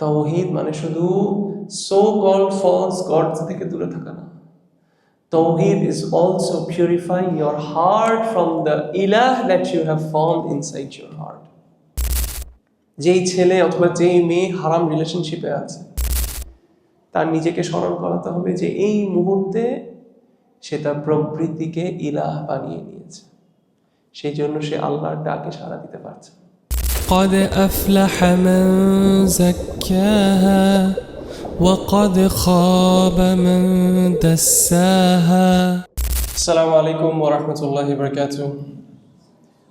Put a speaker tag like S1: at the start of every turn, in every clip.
S1: তাওহীদ মানে শুধু so called false gods থেকে দূরে থাকা না। Tawheed is also purifying your heart from the ilah that you have formed inside your heart. যেই ছেলে অথবা যেই মেয়ে হারাম রিলেশনশিপে আছে, তার নিজেকে স্মরণ করাতে হবে যে এই মুহূর্তে সে তার প্রবৃত্তিকে ইলাহ বানিয়ে নিয়েছে, সেই জন্য সে আল্লাহর ডাকে সাড়া দিতে পারছে।
S2: قد أفلح من زكاها وقد خاب من دساها.
S1: আসসালামু আলাইকুম ওয়া রাহমাতুল্লাহি ওয়া বারাকাতুহু।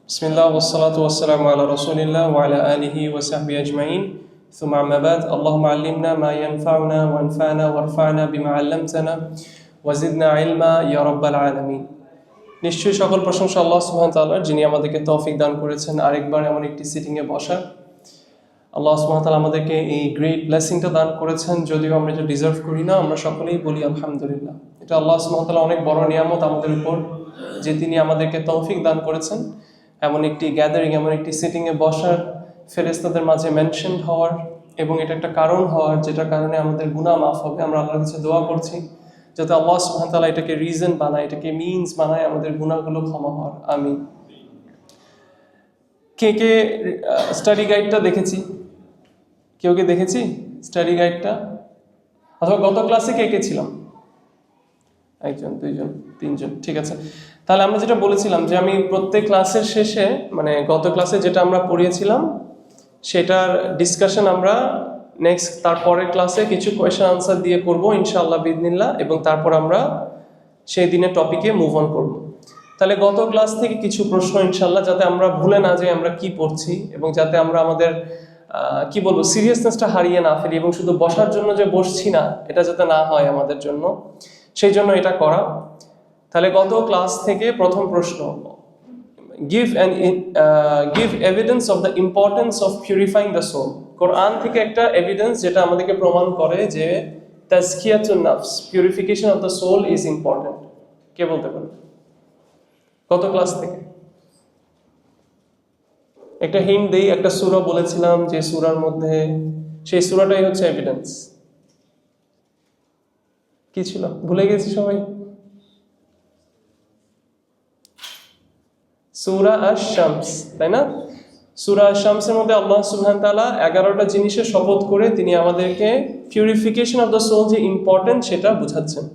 S1: বিসমিল্লাহ ওয়াস সালাতু ওয়াস সালামু আলা রাসূলিল্লাহ ওয়া আলা আলিহি ওয়া সাহবিহি আজমাইন। সুম্মা আম্মা বাদ। আল্লাহুম্মা আল্লিমনা মা ইয়ানফাউনা ওয়ানফা'না ওয়ারফা'না বিমা 'আল্লামতানা ওয়া জিদনা ইলমা ইয়া রাব্বাল আলামিন। নিশ্চয়ই সকল প্রশংসা আল্লাহ সুবহানাহু ওয়া তাআলার, যিনি আমাদেরকে তৌফিক দান করেছেন আরেকবার এমন একটি সিটিংয়ে বসার। আল্লাহ সুবহানাহু ওয়া তাআলা আমাদেরকে এই গ্রেট ব্লেসিংটা দান করেছেন, যদিও আমরা এটা ডিজার্ভ করি না। আমরা সকলেই বলি আলহামদুলিল্লাহ। এটা আল্লাহ সুবহানাহু ওয়া তাআলা অনেক বড় নিয়ামত আমাদের উপর, যে তিনি আমাদেরকে তৌফিক দান করেছেন এমন একটি গ্যাদারিং, এমন একটি সিটিংয়ে বসার, ফেরেশতাদের মাঝে মেনশনড হওয়ার, এবং এটা একটা কারণ হওয়ার যেটার কারণে আমাদের গুনাহ মাফ হবে। আমরা আল্লাহর কাছে দোয়া করছি যাতে আল্লাহ সুবহানাহু ওয়া তাআলা এটাকে রিজন বানায়, এটাকে মিনস বানায় আমাদের গুনাহগুলো ক্ষমা হওয়ার। আমিন। কে কে স্টাডি গাইডটা দেখেছি? কেউ কে দেখেছি স্টাডি গাইডটা? অথবা গত ক্লাসে কে কে ছিলাম? একজন, দুইজন, তিনজন, ঠিক আছে। তাহলে আমরা যেটা বলেছিলাম যে আমি প্রত্যেক ক্লাসের শেষে, মানে গত ক্লাসে যেটা আমরা পড়িয়েছিলাম সেটার ডিসকাশন আমরা নেক্সট তারপরের ক্লাসে কিছু কোয়েশ্চেন আনসার দিয়ে করব ইনশাআল্লাহ বিইذনিল্লাহ, এবং তারপর আমরা সেই দিনের টপিকে মুভ অন করব। তাহলে গত ক্লাস থেকে কিছু প্রশ্ন ইনশাআল্লাহ, যাতে আমরা ভুলে না যাই আমরা কি পড়ছি, এবং যাতে আমরা আমাদের কি বলবো সিরিয়াসনেসটা হারিয়ে না ফেলি, এবং শুধু বসার জন্য যে বসছি না এটা যাতে না হয় আমাদের জন্য, সেই জন্য এটা করা। তাহলে গত ক্লাস থেকে প্রথম প্রশ্ন, give evidence of the importance of purifying the soul. কোরআন থেকে একটা এভিডেন্স যেটা আমাদেরকে প্রমাণ করে যে তাজকিয়াতুন নফস, purification of the soul is important. কে বলতে পারবে গত ক্লাস থেকে? একটা হিন্ট দেই, একটা সূরা বলেছিলাম যে সূরার মধ্যে, সেই সূরাটাই হচ্ছে এভিডেন্স। কি ছিল ভুলে গেছি সবাই? সূরা আশ-শামস, তাই না? সূরা আশ-শামসের মধ্যে আল্লাহ সুবহানাহু ওয়া তাআলা 11টা জিনিসের শপথ করে তিনি আমাদেরকে পিউরিফিকেশন অফ দ্য সোল যে ইম্পর্টেন্ট সেটা বোঝাচ্ছেন।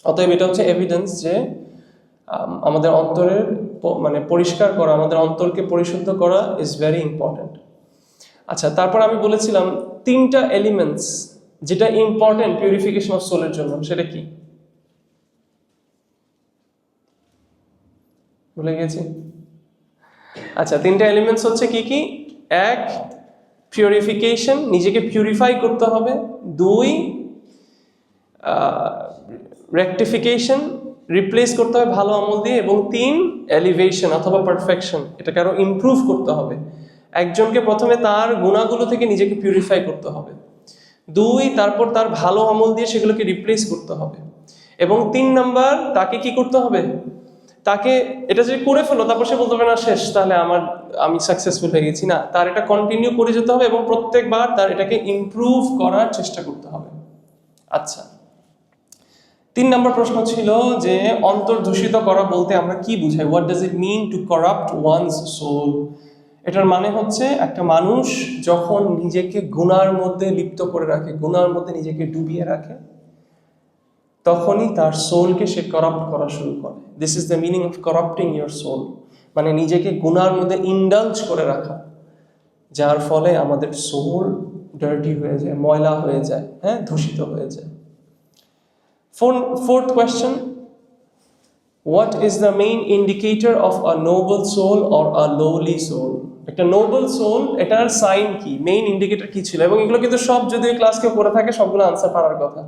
S1: অতএব এটা হচ্ছে এভিডেন্স যে আমাদের অন্তরের মানে পরিষ্কার করা, আমাদের অন্তরকে পরিশুদ্ধ করা ইজ ভেরি ইম্পর্টেন্ট। আচ্ছা, তারপর আমি বলেছিলাম তিনটা এলিমেন্টস যেটা ইম্পর্টেন্ট পিউরিফিকেশন অফ সোলের জন্য, সেটা কি ভুলে গেছি? আচ্ছা, তিনটা এলিমেন্টস হচ্ছে কি কি? এক, পিউরিফিকেশন, নিজেকে পিউরিফাই করতে হবে। দুই, রেকটিফিকেশন, রিপ্লেস করতে হবে ভালো আমল দিয়ে। এবং তিন, এলিভেশন অথবা পারফেকশন, এটাকে আরো ইমপ্রুভ করতে হবে। একজনকে প্রথমে তার গুণাগুলো থেকে নিজেকে পিউরিফাই করতে হবে। দুই, তারপর তার ভালো আমল দিয়ে সেগুলোকে রিপ্লেস করতে হবে। এবং তিন নাম্বার, তাকে কি করতে হবে? তাকে এটা যদি করে ফেলো তারপর সে বলতে হবে না শেষ, তাহলে আমি সাকসেসফুল হয়ে গেছি না। তার এটা কন্টিনিউ করে যেতে হবে এবং প্রত্যেকবার তার এটাকে ইমপ্রুভ করার চেষ্টা করতে হবে। আচ্ছা, 3 নম্বর প্রশ্ন ছিল যে অন্তর দূষিত করা বলতে আমরা কি বুঝাই? What does it mean to corrupt one's soul? এটার মানে হচ্ছে একটা মানুষ যখন নিজেকে গুনার মধ্যে লিপ্ত করে রাখে, গুনার মধ্যে নিজেকে ডুবিয়ে রাখে, তখনই তার সোলকে সে করাপ্ট করা শুরু করে। This is the meaning of corrupting your soul, মানে নিজেকে গুনার মধ্যে ইন্ডালজ করে রাখা, যার ফলে আমাদের সোল ডার্টি হয়ে যায়, ময়লা হয়ে যায়, হ্যাঁ, দূষিত হয়ে যায়। Fourth question, what is the main indicator of a noble soul or a lowly soul? একটা নোবেল সোল, এটার সাইন কি, মেইন ইন্ডিকেটর কি ছিল? এবং এগুলো কিন্তু সব যদি ক্লাসকে পড়ে থাকে সবগুলো আনসার পারার কথা।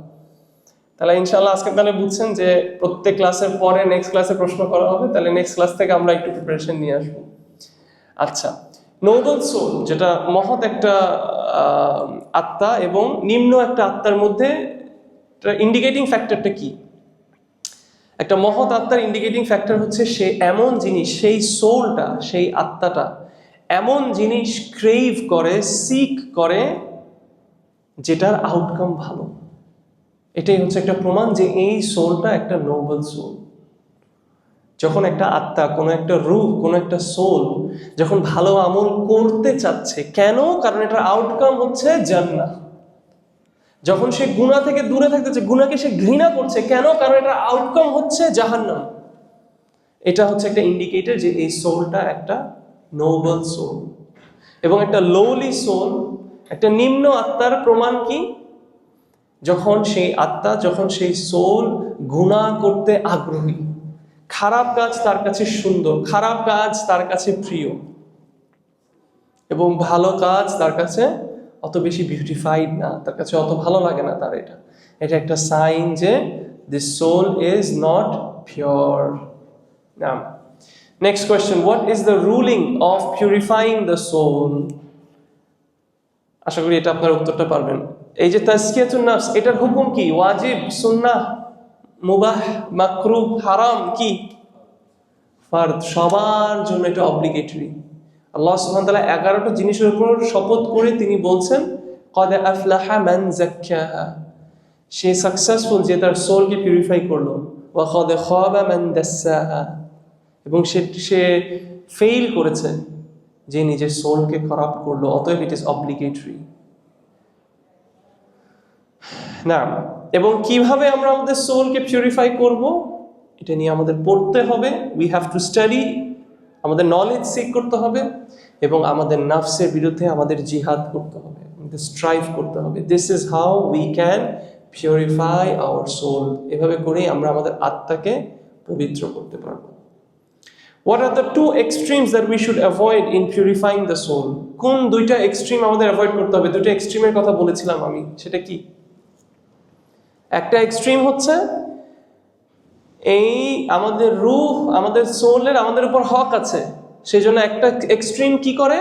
S1: তাহলে ইনশাআল্লাহ আজকে তাহলে বুঝছেন যে প্রত্যেক ক্লাসের পরে নেক্সট ক্লাসে প্রশ্ন করা হবে, তাহলে নেক্সট ক্লাস থেকে আমরা একটু প্রিপারেশন নিয়ে আসবো। আচ্ছা, নোবেল সোল যেটা মহৎ একটা আত্মা এবং নিম্ন একটা আত্মার মধ্যে ইন্ডিকেটিং ফ্যাক্টরটা কি? একটা মহৎ আত্মার ইন্ডিকেটিং ফ্যাক্টর হচ্ছে সে এমন জিনিস, সেই সোলটা, সেই আত্মাটা এমন জিনিস ক্রেভ করে, সিক করে, যেটার আউটকাম ভালো। এটাই হচ্ছে একটা প্রমাণ যে এই সোলটা একটা নোবেল সোল। যখন একটা আত্মা, কোনো একটা রূহ, কোনো একটা সোল যখন ভালো আমল করতে চাচ্ছে, কেন? কারণ এটার আউটকাম হচ্ছে জান্নাহ। যখন সে গুনাহ থেকে দূরে থাকতেছে, গুনাহকে সে ঘৃণা করছে, কেন? কারণ এটার আউটকাম হচ্ছে জাহান্নাম। এটা হচ্ছে একটা ইন্ডিকেটর যে এই সোলটা একটা নোবেল সোল। এবং একটা লোলি সোল, একটা নিম্ন আত্মার প্রমাণ কি? যখন সেই সোল গুনাহ করতে আগ্রহী, খারাপ কাজ তার কাছে সুন্দর, খারাপ কাজ তার কাছে প্রিয়, এবং ভালো কাজ তার কাছে অত বেশি বিউটিফাইড না, তার কাছে অত ভালো লাগে না তার। এটা একটা সাইন যে this soul is not pure. Now next question, what is the ruling of purifying the soul? আশা করি এটা আপনার উত্তরটা পারবেন। এই যে তাজকিয়াতুন নাফস, এটার হুকুম কি? ওয়াজিব, সুন্নাহ, মুবাহ, মাকরুহ, হারাম, কি? ফারদ। সবার জন্য এটা অব্লিগেটরি। আল্লাহ সুবহানাহু ওয়া তাআলা 11টা জিনিসের উপর শপথ করে তিনি বলছেন ক্বাদ আফলাহা মান যাক্কাহা, সে সাকসেসফুল যে তার সোলকে পিউরিফাই করলো, ওয়া ক্বাদ খাবা মান দাসসাহা, এবং সে ফেইল করেছে যে নিজের সোলকে খারাপ করলো। অতএব ইট ইজ অব্লিগেটরি। না, এবং কিভাবে আমরা আমাদের সোলকে পিউরিফাই করব, এটা নিয়ে আমাদের পড়তে হবে। উই হ্যাভ টু স্টাডি, আমাদের নলেজ সিক করতে হবে, এবং আমাদের নাফসের বিরুদ্ধে আমাদের জিহাদ করতে হবে, আমাদের স্ট্রাইভ করতে হবে। This is how we can purify our soul. এভাবে করেই আমরা আমাদের আত্মাকে পবিত্র করতে পারবো। What are the two extremes that we should avoid in purifying the soul? কোন দুইটা এক্সট্রিম আমাদের অ্যাভয়েড করতে হবে? দুইটা এক্সট্রিমের কথা বলেছিলাম আমি, সেটা কি? একটা এক্সট্রিম হচ্ছে এই আমাদের রূহ, আমাদের সোলের আমাদের উপর হক আছে, সেই জন্য একটা এক্সট্রিম কি করে,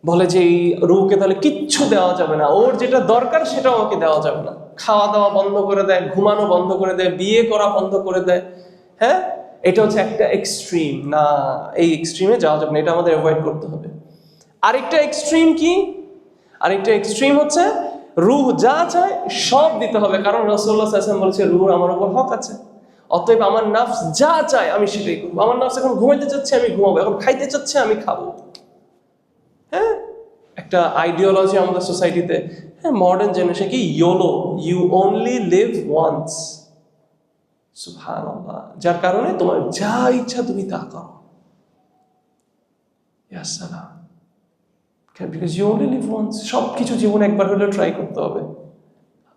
S1: বলে যে এই রূহকে তাহলে কিচ্ছু দেওয়া যাবে না, ওর যেটা দরকার সেটা আমাকে দেওয়া যাবে না। খাওয়া দাওয়া বন্ধ করে দেয়, ঘুমানো বন্ধ করে দেয়, বিয়ে করা বন্ধ করে দেয়। হ্যাঁ, এটা হচ্ছে একটা এক্সট্রিম। না, এই এক্সট্রিমে যাওয়া যাবে না, এটা আমাদের অ্যাভয়েড করতে হবে। আরেকটা এক্সট্রিম কি? আরেকটা এক্সট্রিম হচ্ছে রূহ যা চায় সব দিতে হবে, কারণ রাসূলুল্লাহ সাল্লাল্লাহু আলাইহি ওয়াসাল্লাম বলেছে রূহর আমার উপর হক আছে। অতএব আমার নাফস যা চায় আমি সেটাই করবো। আমার নাফস এখন ঘুমাইতে চাচ্ছে আমি ঘুমাবো, এখন খাইতে চাচ্ছে আমি খাবো। হ্যাঁ, একটা আইডিওলজি আমাদের সোসাইটিতে, হ্যাঁ, মডার্ন জেনারেশন কি, YOLO, you only live once. সুবহানাল্লাহ। যার কারণে তোমার যা ইচ্ছা তুমি তা করো। ইয়া সালাম। Because you only live once. সবকিছু জীবনে একবার হলেও ট্রাই করতে হবে,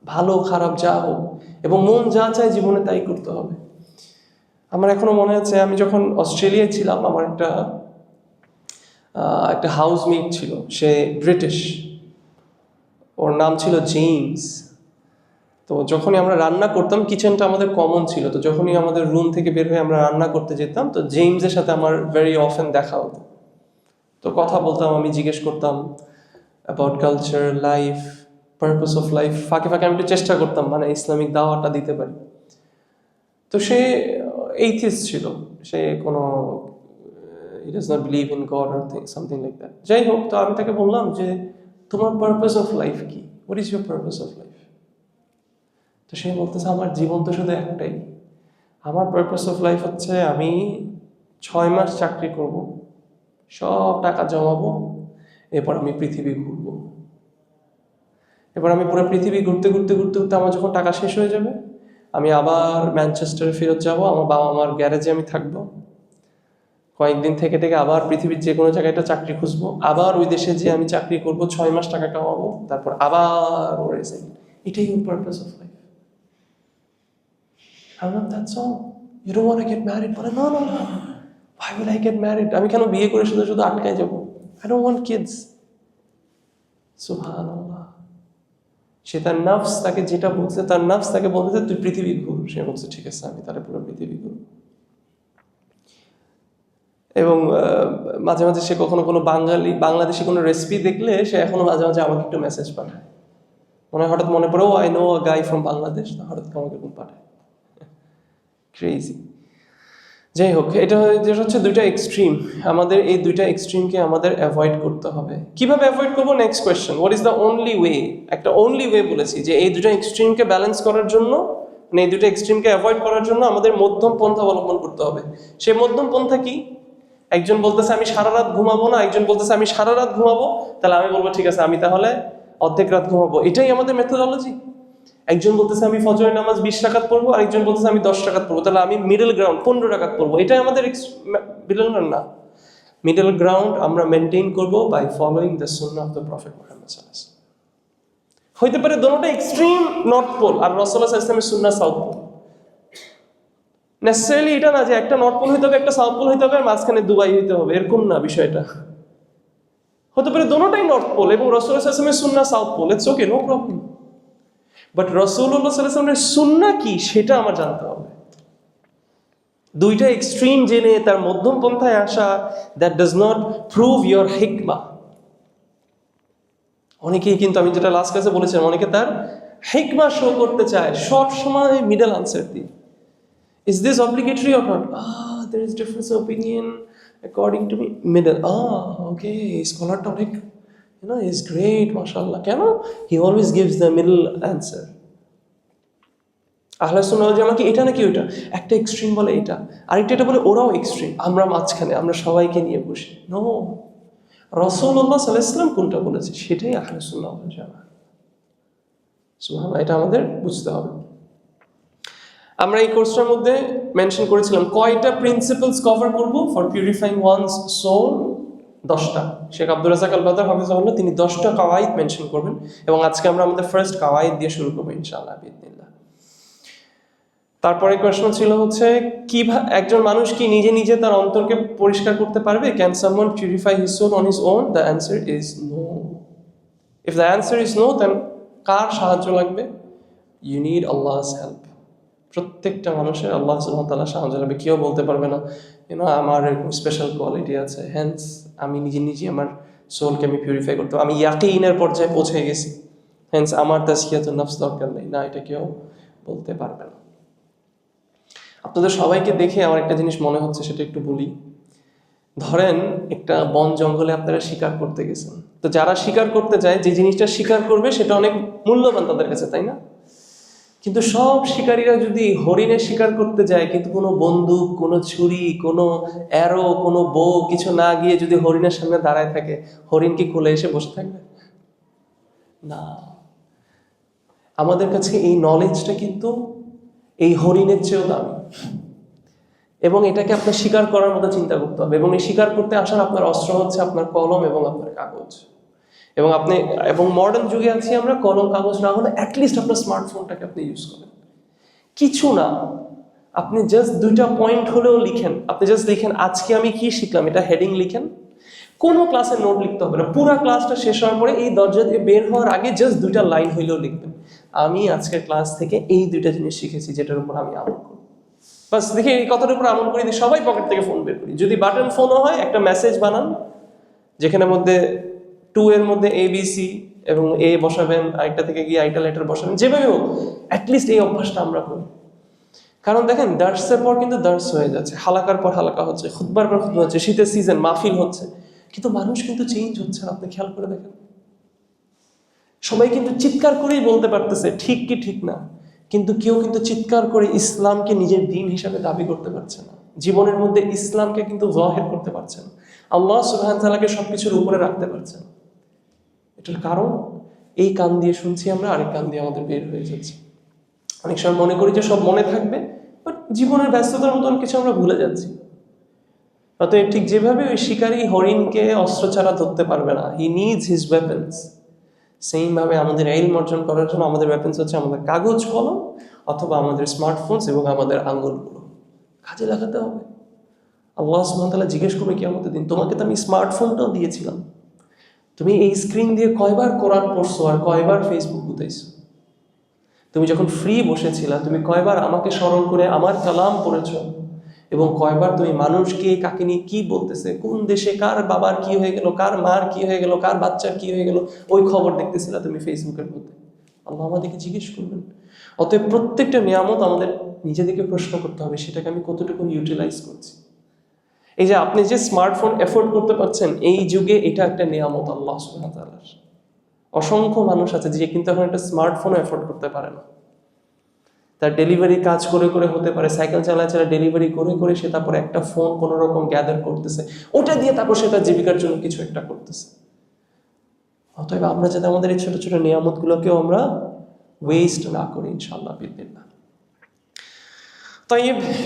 S1: ভালো খারাপ যা হোক, এবং মন যা চায় জীবনে তাই করতে হবে। আমার এখনো মনে আছে, আমি যখন অস্ট্রেলিয়ায় ছিলাম, আমার একটা হাউসমেট ছিল, সে ব্রিটিশ, ওর নাম ছিল জেমস। তো যখনই আমরা রান্না করতাম, কিচেনটা আমাদের কমন ছিল, তো যখনই আমাদের রুম থেকে বের হয়ে আমরা রান্না করতে যেতাম, তো জেমসের সাথে আমার ভেরি অফেন দেখা হতো। তো কথা বলতাম, আমি জিজ্ঞেস করতাম about culture, life, purpose of life. ফাঁকে ফাঁকে আমি একটু চেষ্টা করতাম মানে ইসলামিক দাওয়াটা দিতে পারি। তো সে এইথিস্ট ছিল, সে কোনো he does not believe in god or something like that. যাই হোক, তো আমি তাকে বললাম যে তোমার পারপাস অফ লাইফ কি? What is your purpose of life? তো সে বলতেছে আমার জীবন তো শুধু একটাই, আমার পারপাস অফ লাইফ হচ্ছে আমি 6 মাস চাকরি করব, সব টাকা জমাবো, এরপর আমি পৃথিবী ঘুরবো। এবার আমি পুরো পৃথিবী ঘুরতে ঘুরতে ঘুরতে ঘুরতে আমার যখন টাকা শেষ হয়ে যাবে, আমি আবার ম্যানচেস্টারে ফেরত যাব, আমার বাবা মার গ্যারেজে আমি থাকবো, কয়েকদিন থেকে থেকে আবার পৃথিবীর যে কোনো জায়গায় একটা চাকরি খুঁজবো, আবার ওই দেশে যে আমি চাকরি করব, 6 মাস টাকা কামাবো, তারপর আবার ওরে যাই। এটাই ওর purpose of life. I'm not that song. You don't want to get married? বলে no. Why will I get married? আমি কেন বিয়ে করে শুধু শুধু আটকায় যাবো? I don't want kids. সুবহানাল্লাহ। সে তার নাফস তাকে যেটা বলছে, তার নাফস তাকে বলতেছে তুই পৃথিবী ঘুর। সে বলছে ঠিক আছে, আমি তাহলে পুরো পৃথিবী ঘুরব। এবং মাঝে মাঝে সে কখনো কোনো বাংলাদেশি কোনো রেসিপি দেখলে সে এখনো মাঝে মাঝে আমাকে একটু মেসেজ পাঠায়। হঠাৎ মনে পড়ে, oh I know a guy from Bangladesh, হঠাৎ আমাকে এরকম পাঠায়। ক্রেজি। যাই হোক, যেটা হচ্ছে দুইটা এক্সট্রিম। আমাদের এই দুইটা এক্সট্রিমকে আমাদের অ্যাভয়েড করতে হবে। কিভাবে অ্যাভয়েড করবো? Next question, what is the only way? একটা অনলি ওয়ে বলেছি যে এই দুটো এক্সট্রিমকে ব্যালেন্স করার জন্য, মানে এই দুটো এক্সট্রিমকে অ্যাভয়েড করার জন্য আমাদের মধ্যম পন্থা অবলম্বন করতে হবে। সেই মধ্যম পন্থা কি? একজন বলতেছে আমি সারা রাত ঘুমাবো না, একজন বলতেছে আমি সারা রাত ঘুমাবো, তাহলে আমি বলবো ঠিক আছে, আমি তাহলে অর্ধেক রাত ঘুমাবো। এটাই আমাদের মেথোডোলজি। একজন বলতেছে আমি ফজরের নামাজ 20 রাকাত পড়বো, আরেকজন বলতেছে আমি 10 রাকাত পড়বো, তাহলে আমি মিডল গ্রাউন্ড 15 রাকাত পড়বো। এটাই আমাদের মিডল গ্রাউন্ড না। মিডল গ্রাউন্ড আমরা মেনটেন করবো by following the Sunnah of the prophet Muhammad সাল্লাল্লাহু আলাইহি ওয়াসাল্লাম। হইতে পারে দোনোটা এক্সট্রিম নর্থ পোল আর রাসূলুল্লাহ সাল্লাল্লাহু আলাইহি ওয়াসাল্লামের সুন্নাহ সাউথ পোল। নেসেসারিলি এটা না যে একটা নর্থ পোল হইতে হবে, একটা সাউথ পোল হইতে হবে, আর মাঝখানে দুবাই হইতে হবে, এরকম না বিষয়টা। হতে পারে দোনোটাই নর্থ পোল এবং রাসূলুল্লাহ সাল্লাল্লাহু আলাইহি ওয়াসাল্লামের সুন্নাহ সাউথ পোল, it's okay, no problem. But রাসূলুল্লাহ সাল্লাল্লাহু আলাইহি ওয়াসাল্লামের সুন্নাহ কি সেটা আমার জানতে হবে। দুইটা এক্সট্রিম জেনে তার মধ্যম পন্থায় আসা, that does not prove your হিকমা। অনেকেই কিন্তু, আমি যেটা লাস্ট ক্লাসে বলেছিলাম, অনেকে তার হিকমা শো করতে চায় সব সময় মিডল আনসার দিয়ে। Is this obligatory or not? there is difference of opinion according to me, middle. Okay, স্কলারটা অনেক is great, mashallah. কেন? He always gives the middle answer. আহলে সুন্নাহ ওয়াল জামাত কি এটা নাকি ওইটা? একটা এক্সট্রিম বলে এটা, আরেকটা এটা বলে ওরাও এক্সট্রিম, আমরা মাঝখানে, আমরা সবাইকে নিয়ে বসি। নো, রাসূলুল্লাহ সাল্লাল্লাহু আলাইহি ওয়াসাল্লাম কোনটা বলেছে সেটাই আহলে সুন্নাহ ওয়াল জামাত। সুবহানাল্লাহ, এটা আমাদের বুঝতে হবে। আমরা এই কোর্সটার মধ্যে মেনশন করেছিলাম কয়টা প্রিন্সিপালস কভার করব ফর পিউরিফাইং ওয়ানস সোল। 10টা। শেখ আব্দুর রাজ্জাক আল বাদর হাফিজাহুল্লাহ তিনি 10টা কাওয়াইদ মেনশন করবেন, এবং আজকে আমরা আমাদের ফার্স্ট কাওয়াইদ দিয়ে শুরু করবো ইনশাআল্লাহ বিইذনিল্লাহ। তারপরে প্রশ্ন ছিল হচ্ছে কিভাবে একজন মানুষ কি নিজে নিজে তার অন্তরকে পরিষ্কার করতে পারবে? Can someone purify his soul on his own? The answer is no. If the answer is no, then কার সাহায্য লাগবে? You need Allah's help. প্রত্যেকটা মানুষের আল্লাহ সুবহানাহু ওয়া তাআলা সাহায্য লাগবে। কেউ বলতে পারবে না আমার স্পেশাল কোয়ালিটি আছে, হ্যান্স আমি নিজে নিজে আমার সোলকে আমি পিউরিফাই করতে পারবো, আমি ইয়াকিনের পর্যায়ে পৌঁছে গেছি, হ্যান্স আমার তাজকিয়াতুন নফস দরকার নেই। না, এটা কেউ বলতে পারবে না। আপনাদের সবাইকে দেখে আমার একটা জিনিস মনে হচ্ছে, সেটা একটু বলি। ধরেন একটা বন জঙ্গলে আপনারা শিকার করতে গেছেন, তো যারা শিকার করতে যায় যে জিনিসটা শিকার করবে সেটা অনেক মূল্যবান তাদের কাছে, তাই না? কিন্তু সব শিকারীরা যদি হরিণের শিকার করতে যায়, কিন্তু কোনো বন্দুক, কোনো ছুরি, কোনো অ্যারো, কোনো বউ কিছু না গিয়ে যদি হরিণের সামনে দাঁড়ায় থাকে, হরিণ কি কোলে এসে বসে থাকবে? না। আমাদের কাছে এই নলেজটা কিন্তু এই হরিণের চেয়েও দামি, এবং এটাকে আপনার স্বীকার করার মতো চিন্তা করতে হবে। এবং এই স্বীকার করতে আসার আপনার অস্ত্র হচ্ছে আপনার কলম এবং আপনার কাগজ। এবং মডার্ন যুগে আছি আমরা, কলম কাগজ না হলে অ্যাটলিস্ট আপনার স্মার্টফোনটাকে আপনি ইউজ করেন। কিছু না, আপনি জাস্ট 2টা পয়েন্ট হলেও লিখেন। আপনি জাস্ট লিখেন আজকে আমি কি শিখলাম, এটা হেডিং লিখেন। কোনো ক্লাসের নোট লিখতে হবে না, পুরো ক্লাসটা শেষ হওয়ার পরে এই দরজা দিয়ে বের হওয়ার আগে জাস্ট 2টা লাইন হইলেও লিখবেন, আমি আজকের ক্লাস থেকে এই 2টা জিনিস শিখেছি যেটার উপর আমি আমল করব। বাস, দেখি এই কথার উপর আমল করে দিই, সবাই পকেট থেকে ফোন বের করি। যদি বাটন ফোনও হয়, একটা মেসেজ বানান যেখানে মধ্যে 2 এর মধ্যে ABC এবং A বসাবেন, আরেকটা থেকে গিয়ে আইটা লেটার বসাবেন, যেভাবে হোক অ্যাটলিস্ট এই অভ্যাসটা আমরা করি। কারণ দেখেন, দার্সের পর কিন্তু দার্স হয়ে যাচ্ছে, হালাকার পর হালাকা হচ্ছে, খুতবার পর খুতবা হচ্ছে, শীতের সিজন মাহফিল হচ্ছে, কিন্তু মানুষ কিন্তু চেঞ্জ হচ্ছে না। আপনি খেয়াল করে দেখেন, সবাই কিন্তু চিৎকার করেই বলতে পারতেছে ঠিক কি ঠিক না, কিন্তু কেউ কিন্তু চিৎকার করে ইসলামকে নিজের দিন হিসাবে দাবি করতে পারছে না। জীবনের মধ্যে ইসলামকে কিন্তু জাহির করতে পারছে না, আল্লাহ সুবহানাহু ওয়া তাআলাকে সবকিছুর উপরে রাখতে পারছে না। এটার কারণ, এই কান দিয়ে শুনছি আমরা, আরেক কান দিয়ে আমাদের বের হয়ে যাচ্ছে। অনেক সময় মনে করি যে সব মনে থাকবে, বাট জীবনের ব্যস্ততার মতন কিছু আমরা ভুলে যাচ্ছি। অতএব ঠিক যেভাবে ওই শিকারী হরিণকে অস্ত্র ছাড়া ধরতে পারবে না, হি নিডস হিজ ওয়েপন্স, সেম ভাবে আমাদের ইলম অর্জন করার জন্য আমাদের ওয়েপন্স হচ্ছে আমাদের কাগজ কলম অথবা আমাদের স্মার্টফোনস এবং আমাদের আঙ্গুলগুলো কাজে লাগাতে হবে। আল্লাহ সুবহানাহু ওয়া তাআলা জিজ্ঞেস করবে কিয়ামতের দিন, তোমাকে তো আমি স্মার্টফোনটাও দিয়েছিলাম, তুমি এই স্ক্রিন দিয়ে কয়বার কোরআন পড়ছো আর কয়বার ফেসবুক গুতাইছো? তুমি যখন ফ্রি বসেছিলা তুমি কয়বার আমাকে স্মরণ করে আমার কালাম পড়েছো? এবং কয়বার তুমি মানুষকে কাকে নিয়ে কি বলতেছে, কোন দেশে কার বাবার কি হয়ে গেল, কার মার কি হয়ে গেল, কার বাচ্চার কি হয়ে গেল, ওই খবর দেখতেছিলা তুমি ফেসবুকের মধ্যে? আল্লাহ আমাদেরকে জিজ্ঞেস করবেন। অতএব প্রত্যেকটা নিয়ামত আমাদের নিজেদেরকে প্রশ্ন করতে হবে, সেটাকে আমি কতটুকু ইউটিলাইজ করছি। এই যে আপনি যে স্মার্টফোন এফোর্ড করতে পারছেন, এই যুগে এটা একটা নিয়ামত আল্লাহ সুবহানাহু ওয়া তাআলার। অসংখ্য মানুষ আছে যে কিন্তু এখন একটা স্মার্টফোনও এফোর্ড করতে পারে না। তার ডেলিভারি কাজ করে করে হতে পারে, সাইকেল চালায় চালায় ডেলিভারি করে করে সে তারপরে একটা ফোন কোনো রকম গ্যাদার করতেছে, ওটা দিয়ে তারপর সে তার জীবিকার জন্য কিছু একটা করতেছে। অতএব আমরা যাতে আমাদের এই ছোট ছোট নিয়ামতগুলোকেও আমরা ওয়েস্ট না করি ইনশাআল্লাহ বিদিনিল্লাহ। তাই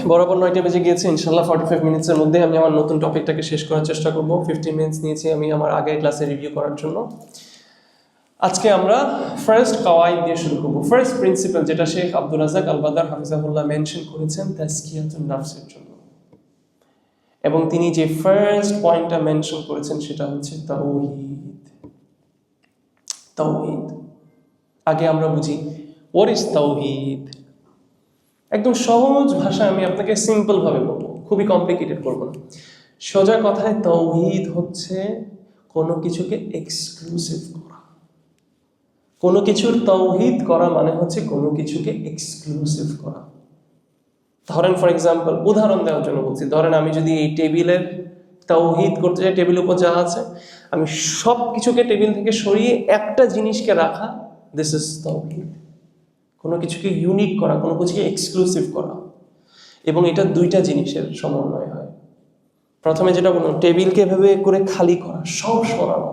S1: বরাবর 9টা বেজে গিয়েছে, ইনশাআল্লাহ 45 মিনিটসের মধ্যে আমি আমার নতুন টপিকটাকে শেষ করার চেষ্টা করব। 15 মিনিটস নিয়েছি আমি আমার আগের ক্লাসে রিভিউ করার জন্য। আজকে আমরা ফার্স্ট কাওয়াইদ দিয়ে শুরু করব। ফার্স্ট প্রিন্সিপাল যেটা শেখ আব্দুর রাজ্জাক আল বাদার হাফিজাহুল্লাহ মেনশন করেছেন তাজকিয়াতুন নাফসের জন্য, এবং তিনি যে ফার্স্ট পয়েন্টটা মেনশন করেছেন সেটা হচ্ছে তাওহীদ। তাওহীদ আগে আমরা বুঝি হোয়াট ইজ তাওহীদ। একদম সহজ ভাষায় আমি আপনাকে সিম্পল ভাবে বলবো, খুবই কমপ্লিকেটেড করবো না। সোজা কথায় তাওহীদ হচ্ছে কোনো কিছুকে এক্সক্লুসিভ করা। কোনো কিছুর তাওহীদ করা মানে হচ্ছে কোনো কিছুকে এক্সক্লুসিভ করা। ধরেন ফর এক্সাম্পল, উদাহরণ দেওয়ার জন্য বলছি, ধরেন আমি যদি এই টেবিলের তাওহীদ করতে চাই, টেবিলের উপর যা আছে আমি সব কিছুকে টেবিল থেকে সরিয়ে একটা জিনিসকে রাখা, দিস ইজ তাওহীদ। কোনো কিছুকে ইউনিক করা, কোনো কিছুকে এক্সক্লুসিভ করা, এবং এটা দুইটা জিনিসের সমন্বয় হয়। প্রথমে যেটা বললাম, টেবিলকে এভাবে করে খালি করা, সব সরানো,